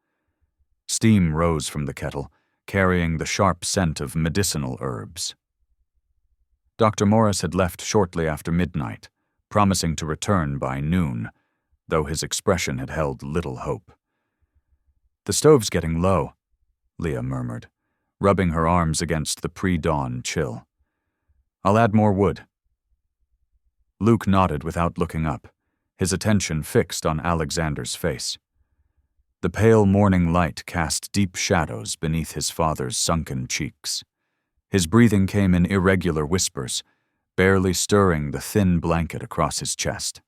Steam rose from the kettle, carrying the sharp scent of medicinal herbs. Dr. Morris had left shortly after midnight, promising to return by noon, though his expression had held little hope. "The stove's getting low," Leah murmured, rubbing her arms against the pre-dawn chill. "I'll add more wood." Luke nodded without looking up, his attention fixed on Alexander's face. The pale morning light cast deep shadows beneath his father's sunken cheeks. His breathing came in irregular whispers, barely stirring the thin blanket across his chest.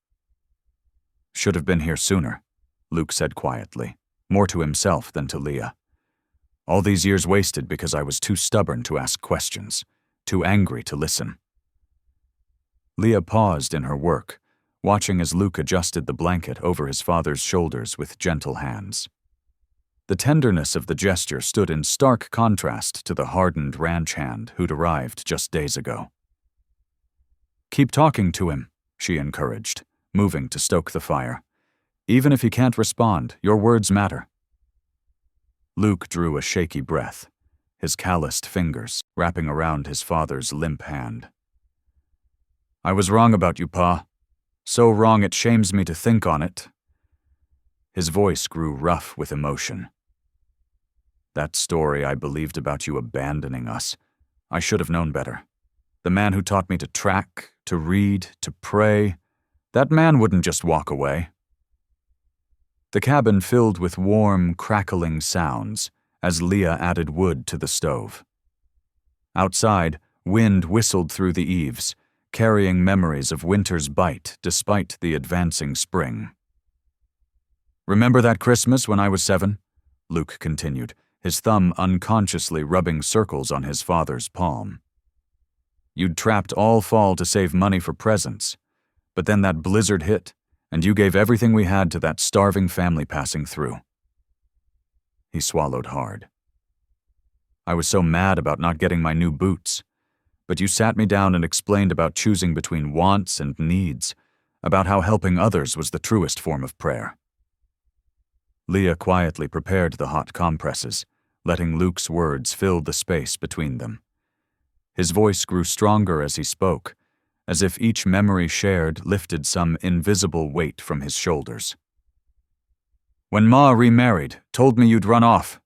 "Should have been here sooner," Luke said quietly, more to himself than to Leah. "All these years wasted because I was too stubborn to ask questions, too angry to listen." Leah paused in her work, watching as Luke adjusted the blanket over his father's shoulders with gentle hands. The tenderness of the gesture stood in stark contrast to the hardened ranch hand who'd arrived just days ago. "Keep talking to him," she encouraged, moving to stoke the fire. "Even if he can't respond, your words matter." Luke drew a shaky breath, his calloused fingers wrapping around his father's limp hand. "I was wrong about you, Pa. So wrong it shames me to think on it." His voice grew rough with emotion. "That story I believed about you abandoning us, I should have known better. The man who taught me to track, to read, to pray, that man wouldn't just walk away." The cabin filled with warm, crackling sounds as Leah added wood to the stove. Outside, wind whistled through the eaves, carrying memories of winter's bite despite the advancing spring. "Remember that Christmas when I was 7? Luke continued, his thumb unconsciously rubbing circles on his father's palm. "You'd trapped all fall to save money for presents, but then that blizzard hit, and you gave everything we had to that starving family passing through." He swallowed hard. "I was so mad about not getting my new boots, but you sat me down and explained about choosing between wants and needs, about how helping others was the truest form of prayer." Leah quietly prepared the hot compresses, letting Luke's words fill the space between them. His voice grew stronger as he spoke, as if each memory shared lifted some invisible weight from his shoulders. "When Ma remarried, told me you'd run off."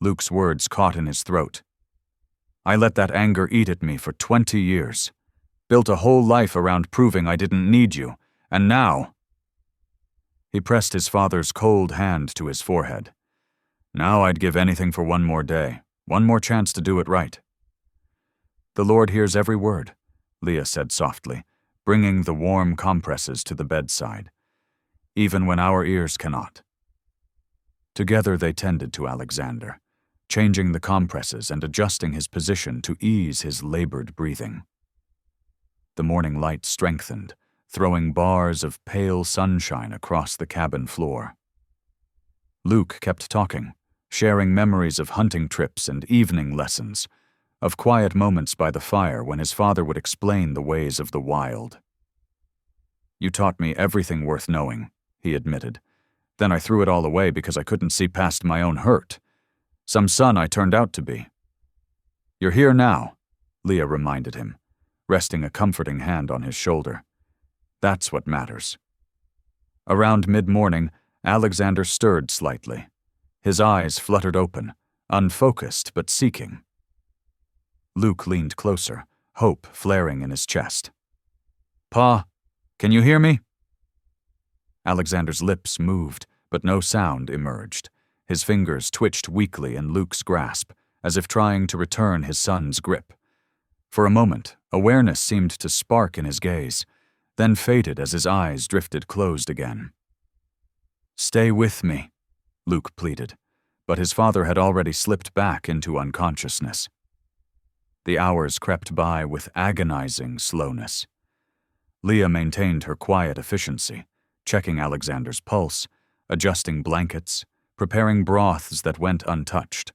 Luke's words caught in his throat. "I let that anger eat at me for 20 years. Built a whole life around proving I didn't need you, and now—" He pressed his father's cold hand to his forehead. "Now I'd give anything for one more day, one more chance to do it right." "The Lord hears every word," Leah said softly, bringing the warm compresses to the bedside, "even when our ears cannot." Together they tended to Alexander, changing the compresses and adjusting his position to ease his labored breathing. The morning light strengthened, throwing bars of pale sunshine across the cabin floor. Luke kept talking, sharing memories of hunting trips and evening lessons, of quiet moments by the fire when his father would explain the ways of the wild. "You taught me everything worth knowing," he admitted. "Then I threw it all away because I couldn't see past my own hurt. Some son I turned out to be. "You're here now," Leah reminded him, resting a comforting hand on his shoulder. "That's what matters." Around mid-morning, Alexander stirred slightly. His eyes fluttered open, unfocused but seeking. Luke leaned closer, hope flaring in his chest. "Pa, can you hear me?" Alexander's lips moved, but no sound emerged. His fingers twitched weakly in Luke's grasp, as if trying to return his son's grip. For a moment, awareness seemed to spark in his gaze, then faded as his eyes drifted closed again. "Stay with me," Luke pleaded, but his father had already slipped back into unconsciousness. The hours crept by with agonizing slowness. Leah maintained her quiet efficiency, checking Alexander's pulse, adjusting blankets, preparing broths that went untouched.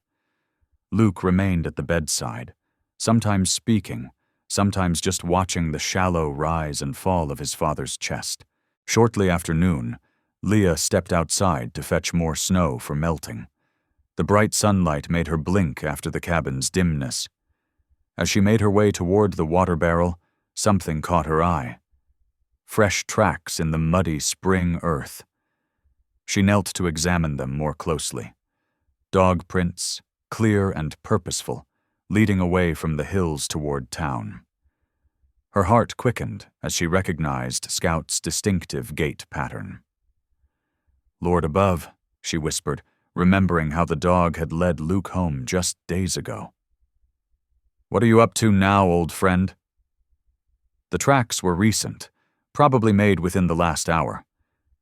Luke remained at the bedside, sometimes speaking, sometimes just watching the shallow rise and fall of his father's chest. Shortly after noon, Leah stepped outside to fetch more snow for melting. The bright sunlight made her blink after the cabin's dimness. As she made her way toward the water barrel, something caught her eye. Fresh tracks in the muddy spring earth. She knelt to examine them more closely. Dog prints, clear and purposeful, leading away from the hills toward town. Her heart quickened as she recognized Scout's distinctive gait pattern. "Lord above," she whispered, remembering how the dog had led Luke home just days ago. "What are you up to now, old friend?" The tracks were recent, probably made within the last hour.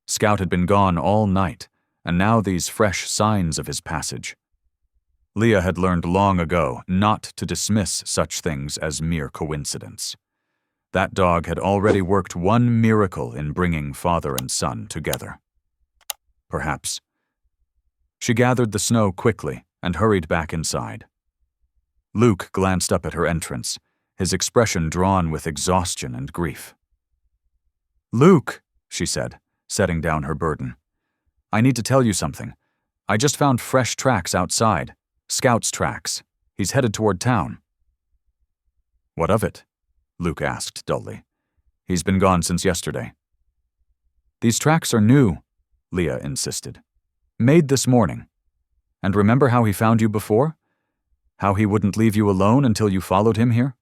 Scout had been gone all night, and now these fresh signs of his passage. Leah had learned long ago not to dismiss such things as mere coincidence. That dog had already worked one miracle in bringing father and son together. Perhaps. She gathered the snow quickly and hurried back inside. Luke glanced up at her entrance, his expression drawn with exhaustion and grief. "Luke," she said, setting down her burden. "I need to tell you something. I just found fresh tracks outside. Scout's tracks. He's headed toward town." "What of it?" Luke asked dully. "He's been gone since yesterday." "These tracks are new," Leah insisted. "Made this morning. And remember how he found you before? How he wouldn't leave you alone until you followed him here?"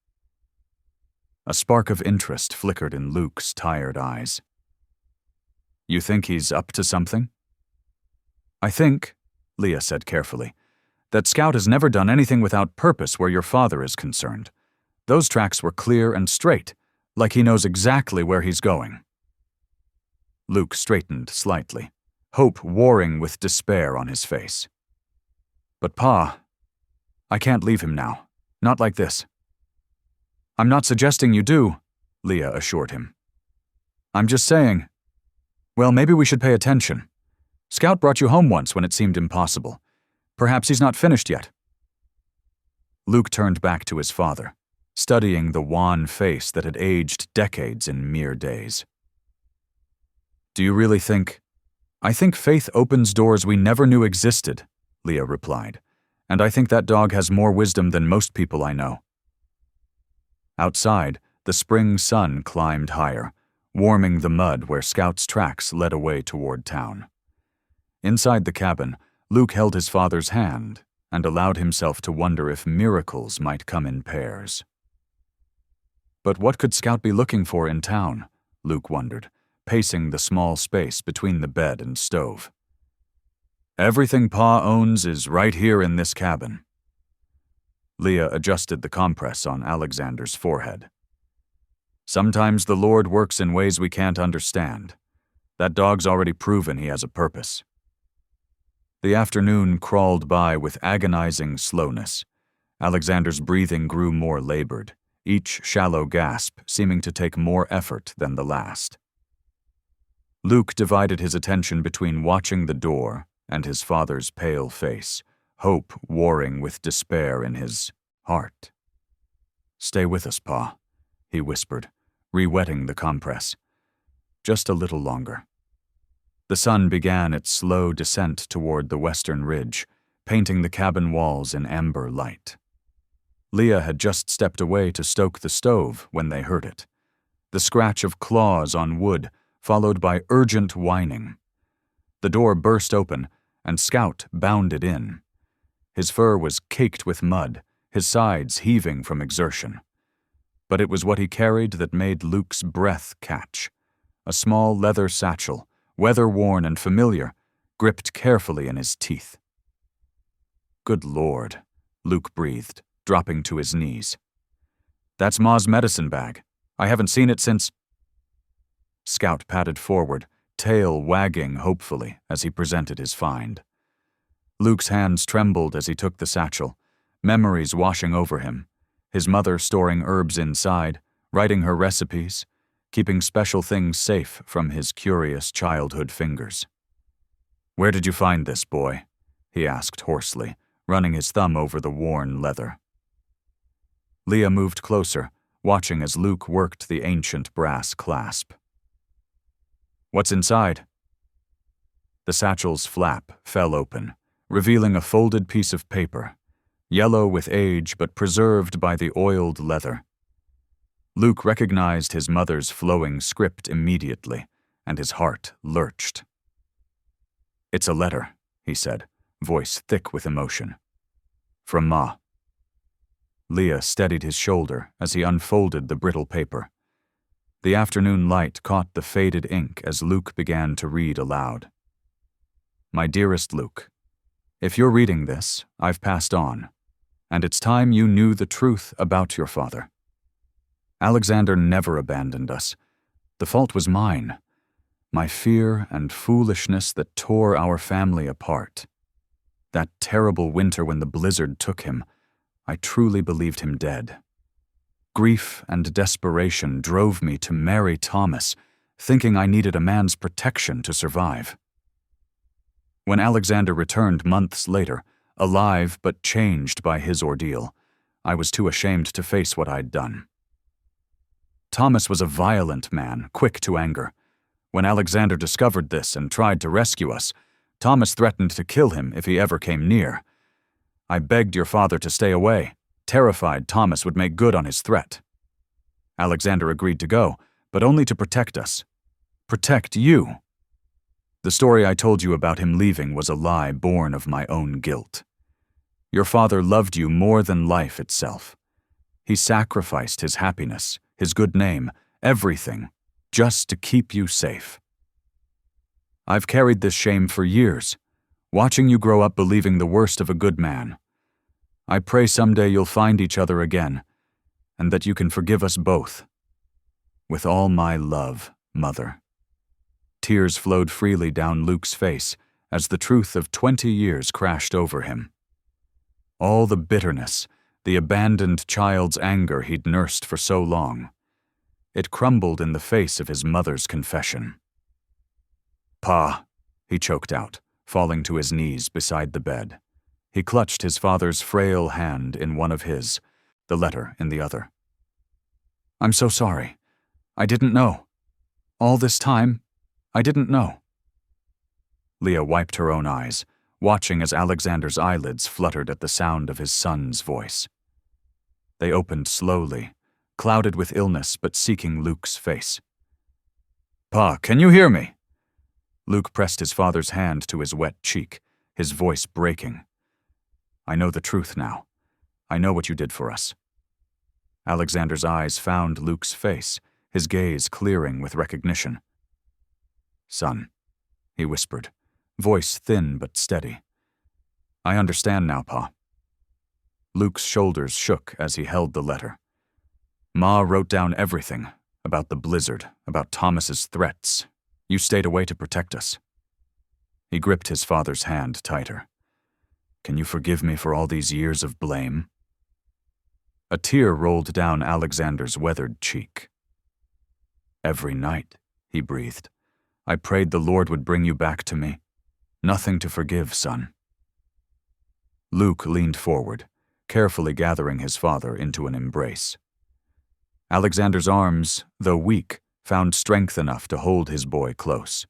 A spark of interest flickered in Luke's tired eyes. "You think he's up to something?" "I think," Leah said carefully, "that Scout has never done anything without purpose where your father is concerned. Those tracks were clear and straight, like he knows exactly where he's going." Luke straightened slightly, hope warring with despair on his face. "But Pa, I can't leave him now. Not like this." "I'm not suggesting you do," Leah assured him. "I'm just saying, well, maybe we should pay attention. Scout brought you home once when it seemed impossible. Perhaps he's not finished yet." Luke turned back to his father, studying the wan face that had aged decades in mere days. "Do you really think—" "I think faith opens doors we never knew existed," Leah replied, "and I think that dog has more wisdom than most people I know." Outside, the spring sun climbed higher, warming the mud where Scout's tracks led away toward town. Inside the cabin, Luke held his father's hand and allowed himself to wonder if miracles might come in pairs. But what could Scout be looking for in town? Luke wondered, pacing the small space between the bed and stove. "Everything Pa owns is right here in this cabin." Leah adjusted the compress on Alexander's forehead. "Sometimes the Lord works in ways we can't understand. That dog's already proven he has a purpose." The afternoon crawled by with agonizing slowness. Alexander's breathing grew more labored, each shallow gasp seeming to take more effort than the last. Luke divided his attention between watching the door and his father's pale face, hope warring with despair in his heart. "Stay with us, Pa," he whispered, re-wetting the compress. "Just a little longer." The sun began its slow descent toward the western ridge, painting the cabin walls in amber light. Leah had just stepped away to stoke the stove when they heard it. The scratch of claws on wood, followed by urgent whining. The door burst open, and Scout bounded in. His fur was caked with mud, his sides heaving from exertion. But it was what he carried that made Luke's breath catch. A small leather satchel, weather-worn and familiar, gripped carefully in his teeth. "Good Lord," Luke breathed, dropping to his knees. "That's Ma's medicine bag. I haven't seen it since—" Scout padded forward, tail wagging hopefully as he presented his find. Luke's hands trembled as he took the satchel, memories washing over him, his mother storing herbs inside, writing her recipes, keeping special things safe from his curious childhood fingers. "Where did you find this, boy?" he asked hoarsely, running his thumb over the worn leather. Leah moved closer, watching as Luke worked the ancient brass clasp. "What's inside?" The satchel's flap fell open, revealing a folded piece of paper, yellow with age but preserved by the oiled leather. Luke recognized his mother's flowing script immediately, and his heart lurched. "It's a letter," he said, voice thick with emotion. "From Ma." Leah steadied his shoulder as he unfolded the brittle paper. The afternoon light caught the faded ink as Luke began to read aloud. "My dearest Luke, if you're reading this, I've passed on, and it's time you knew the truth about your father. Alexander never abandoned us. The fault was mine, my fear and foolishness that tore our family apart. That terrible winter when the blizzard took him, I truly believed him dead. Grief and desperation drove me to marry Thomas, thinking I needed a man's protection to survive. When Alexander returned months later, alive but changed by his ordeal, I was too ashamed to face what I'd done. Thomas was a violent man, quick to anger. When Alexander discovered this and tried to rescue us, Thomas threatened to kill him if he ever came near. I begged your father to stay away, terrified Thomas would make good on his threat. Alexander agreed to go, but only to protect us. Protect you. The story I told you about him leaving was a lie born of my own guilt. Your father loved you more than life itself. He sacrificed his happiness, his good name, everything, just to keep you safe. I've carried this shame for years, watching you grow up believing the worst of a good man. I pray someday you'll find each other again, and that you can forgive us both. With all my love, Mother." Tears flowed freely down Luke's face as the truth of 20 years crashed over him. All the bitterness, the abandoned child's anger he'd nursed for so long. It crumbled in the face of his mother's confession. "Pa," he choked out, falling to his knees beside the bed. He clutched his father's frail hand in one of his, the letter in the other. "I'm so sorry. I didn't know. All this time, I didn't know." Leah wiped her own eyes, watching as Alexander's eyelids fluttered at the sound of his son's voice. They opened slowly, clouded with illness but seeking Luke's face. "Pa, can you hear me?" Luke pressed his father's hand to his wet cheek, his voice breaking. "I know the truth now. I know what you did for us." Alexander's eyes found Luke's face, his gaze clearing with recognition. "Son," he whispered, voice thin but steady. "I understand now, Pa." Luke's shoulders shook as he held the letter. "Ma wrote down everything, about the blizzard, about Thomas's threats. You stayed away to protect us." He gripped his father's hand tighter. "Can you forgive me for all these years of blame?" A tear rolled down Alexander's weathered cheek. "Every night," he breathed, "I prayed the Lord would bring you back to me. Nothing to forgive, son." Luke leaned forward, carefully gathering his father into an embrace. Alexander's arms, though weak, found strength enough to hold his boy close.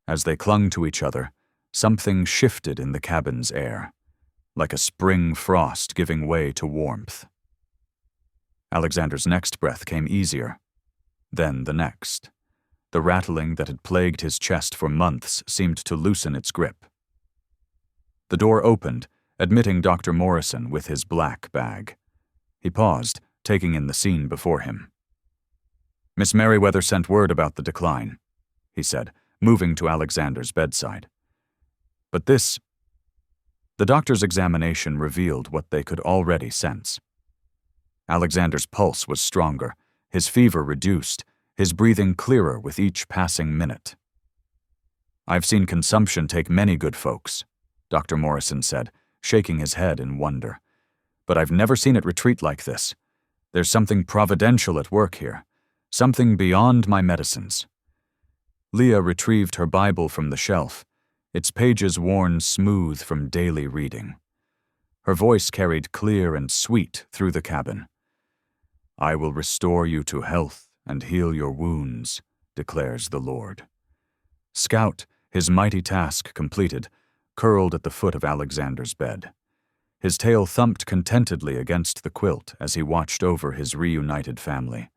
As they clung to each other, something shifted in the cabin's air. like a spring frost giving way to warmth. Alexander's next breath came easier, then the next. The rattling that had plagued his chest for months seemed to loosen its grip. The door opened, admitting Dr. Morrison with his black bag. He paused, taking in the scene before him. "Miss Merriweather sent word about the decline," he said, moving to Alexander's bedside. "But this—" The doctor's examination revealed what they could already sense. Alexander's pulse was stronger, his fever reduced, his breathing clearer with each passing minute. "I've seen consumption take many good folks," Dr. Morrison said, shaking his head in wonder. "But I've never seen it retreat like this. There's something providential at work here, something beyond my medicines." Leah retrieved her Bible from the shelf, its pages worn smooth from daily reading. Her voice carried clear and sweet through the cabin. "I will restore you to health and heal your wounds, declares the Lord." Scout, his mighty task completed, curled at the foot of Alexander's bed. His tail thumped contentedly against the quilt as he watched over his reunited family.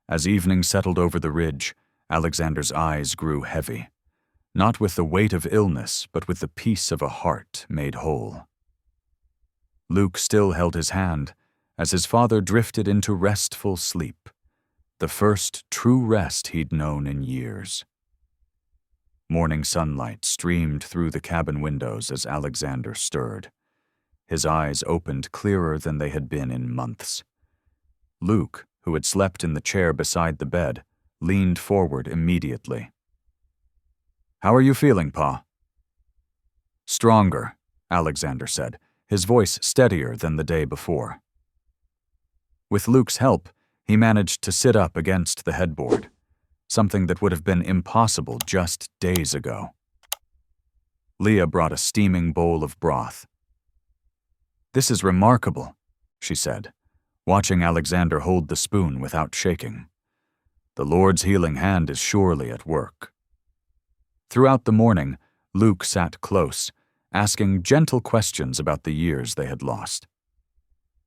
As evening settled over the ridge, Alexander's eyes grew heavy, not with the weight of illness, but with the peace of a heart made whole. Luke still held his hand as his father drifted into restful sleep, the first true rest he'd known in years. Morning sunlight streamed through the cabin windows as Alexander stirred. His eyes opened clearer than they had been in months. Luke, who had slept in the chair beside the bed, leaned forward immediately. "How are you feeling, Pa?" "Stronger," Alexander said, his voice steadier than the day before. With Luke's help, he managed to sit up against the headboard, something that would have been impossible just days ago. Leah brought a steaming bowl of broth. "This is remarkable," she said, watching Alexander hold the spoon without shaking. "The Lord's healing hand is surely at work." Throughout the morning, Luke sat close, asking gentle questions about the years they had lost.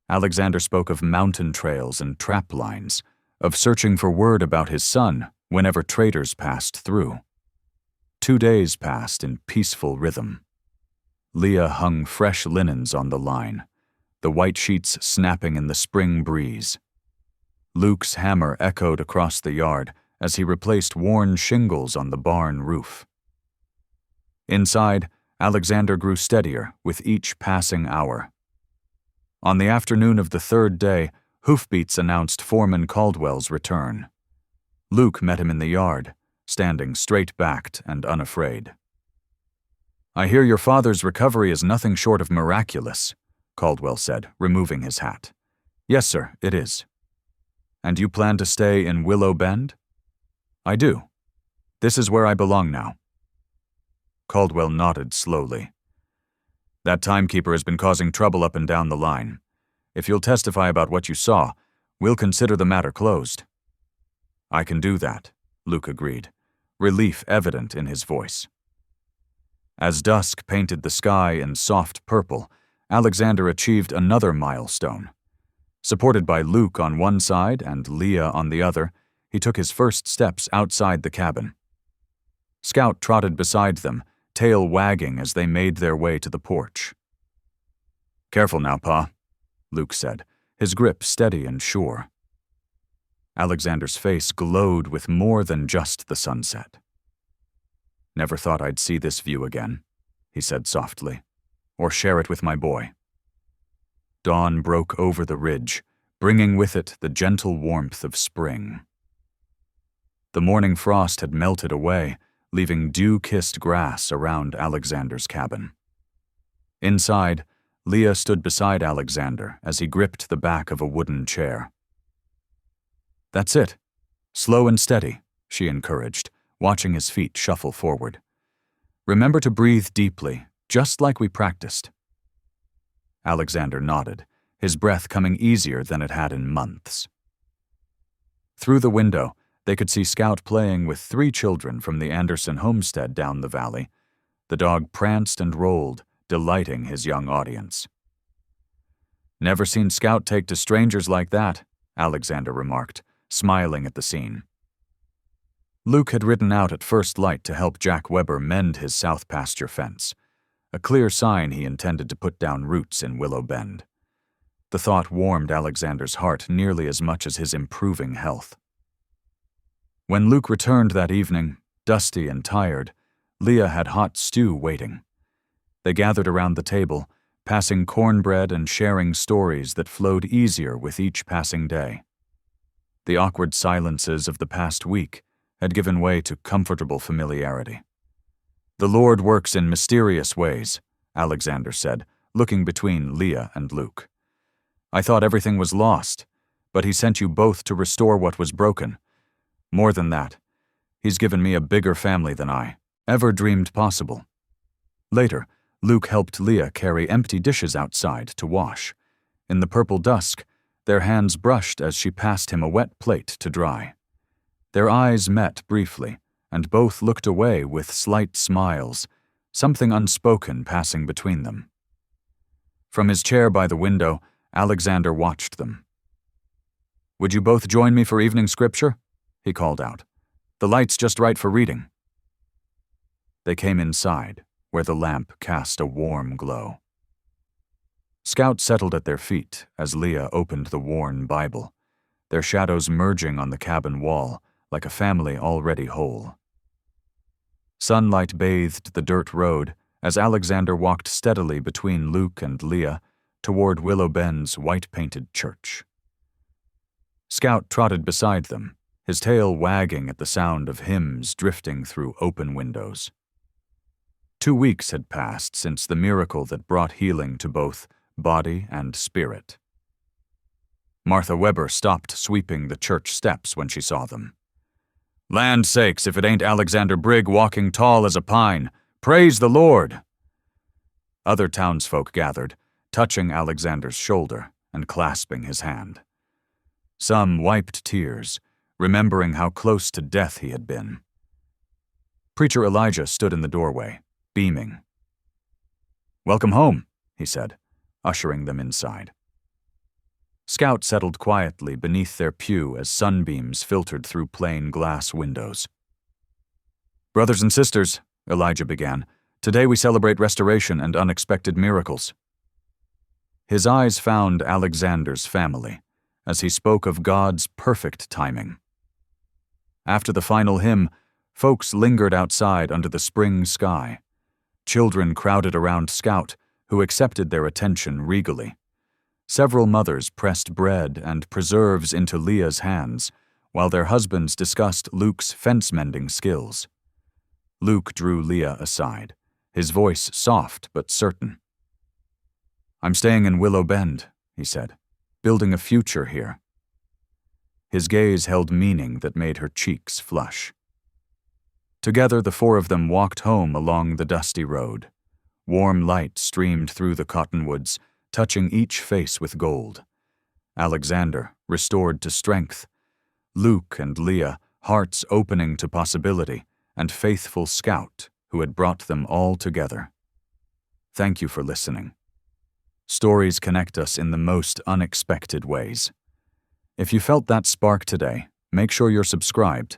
Alexander spoke of mountain trails and trap lines, of searching for word about his son whenever traders passed through. 2 days passed in peaceful rhythm. Leah hung fresh linens on the line, the white sheets snapping in the spring breeze. Luke's hammer echoed across the yard as he replaced worn shingles on the barn roof. Inside, Alexander grew steadier with each passing hour. On the afternoon of the 3rd day, hoofbeats announced Foreman Caldwell's return. Luke met him in the yard, standing straight-backed and unafraid. "I hear your father's recovery is nothing short of miraculous," Caldwell said, removing his hat. "Yes, sir, it is." "And you plan to stay in Willow Bend?" "I do. This is where I belong now." Caldwell nodded slowly. "That timekeeper has been causing trouble up and down the line. If you'll testify about what you saw, we'll consider the matter closed." "I can do that," Luke agreed, relief evident in his voice. As dusk painted the sky in soft purple, Alexander achieved another milestone. Supported by Luke on one side and Leah on the other, he took his first steps outside the cabin. Scout trotted beside them, tail wagging as they made their way to the porch. "Careful now, Pa," Luke said, his grip steady and sure. Alexander's face glowed with more than just the sunset. "Never thought I'd see this view again," he said softly, "or share it with my boy." Dawn broke over the ridge, bringing with it the gentle warmth of spring. The morning frost had melted away, leaving dew-kissed grass around Alexander's cabin. Inside, Leah stood beside Alexander as he gripped the back of a wooden chair. "That's it. Slow and steady," she encouraged, watching his feet shuffle forward. "Remember to breathe deeply, just like we practiced." Alexander nodded, his breath coming easier than it had in months. Through the window, they could see Scout playing with 3 children from the Anderson homestead down the valley. The dog pranced and rolled, delighting his young audience. "Never seen Scout take to strangers like that," Alexander remarked, smiling at the scene. Luke had ridden out at first light to help Jack Weber mend his south pasture fence, a clear sign he intended to put down roots in Willow Bend. The thought warmed Alexander's heart nearly as much as his improving health. When Luke returned that evening, dusty and tired, Leah had hot stew waiting. They gathered around the table, passing cornbread and sharing stories that flowed easier with each passing day. The awkward silences of the past week had given way to comfortable familiarity. "The Lord works in mysterious ways," Alexander said, looking between Leah and Luke. "I thought everything was lost, but he sent you both to restore what was broken. More than that, he's given me a bigger family than I ever dreamed possible." Later, Luke helped Leah carry empty dishes outside to wash. In the purple dusk, their hands brushed as she passed him a wet plate to dry. Their eyes met briefly, and both looked away with slight smiles, something unspoken passing between them. From his chair by the window, Alexander watched them. "Would you both join me for evening scripture?" he called out. "The light's just right for reading." They came inside, where the lamp cast a warm glow. Scout settled at their feet as Leah opened the worn Bible, their shadows merging on the cabin wall like a family already whole. Sunlight bathed the dirt road as Alexander walked steadily between Luke and Leah toward Willow Bend's white-painted church. Scout trotted beside them, his tail wagging at the sound of hymns drifting through open windows. 2 weeks had passed since the miracle that brought healing to both body and spirit. Martha Weber stopped sweeping the church steps when she saw them. "Land sakes, if it ain't Alexander Brigg walking tall as a pine! Praise the Lord!" Other townsfolk gathered, touching Alexander's shoulder and clasping his hand. Some wiped tears, remembering how close to death he had been. Preacher Elijah stood in the doorway, beaming. "Welcome home," he said, ushering them inside. Scout settled quietly beneath their pew as sunbeams filtered through plain glass windows. "Brothers and sisters," Elijah began, "today we celebrate restoration and unexpected miracles." His eyes found Alexander's family as he spoke of God's perfect timing. After the final hymn, folks lingered outside under the spring sky. Children crowded around Scout, who accepted their attention regally. Several mothers pressed bread and preserves into Leah's hands, while their husbands discussed Luke's fence-mending skills. Luke drew Leah aside, his voice soft but certain. "I'm staying in Willow Bend," he said, "building a future here." His gaze held meaning that made her cheeks flush. Together, the four of them walked home along the dusty road. Warm light streamed through the cottonwoods, touching each face with gold. Alexander, restored to strength. Luke and Leah, hearts opening to possibility, and faithful Scout, who had brought them all together. Thank you for listening. Stories connect us in the most unexpected ways. If you felt that spark today, make sure you're subscribed.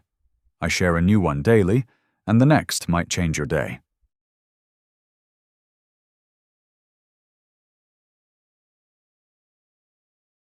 I share a new one daily, and the next might change your day.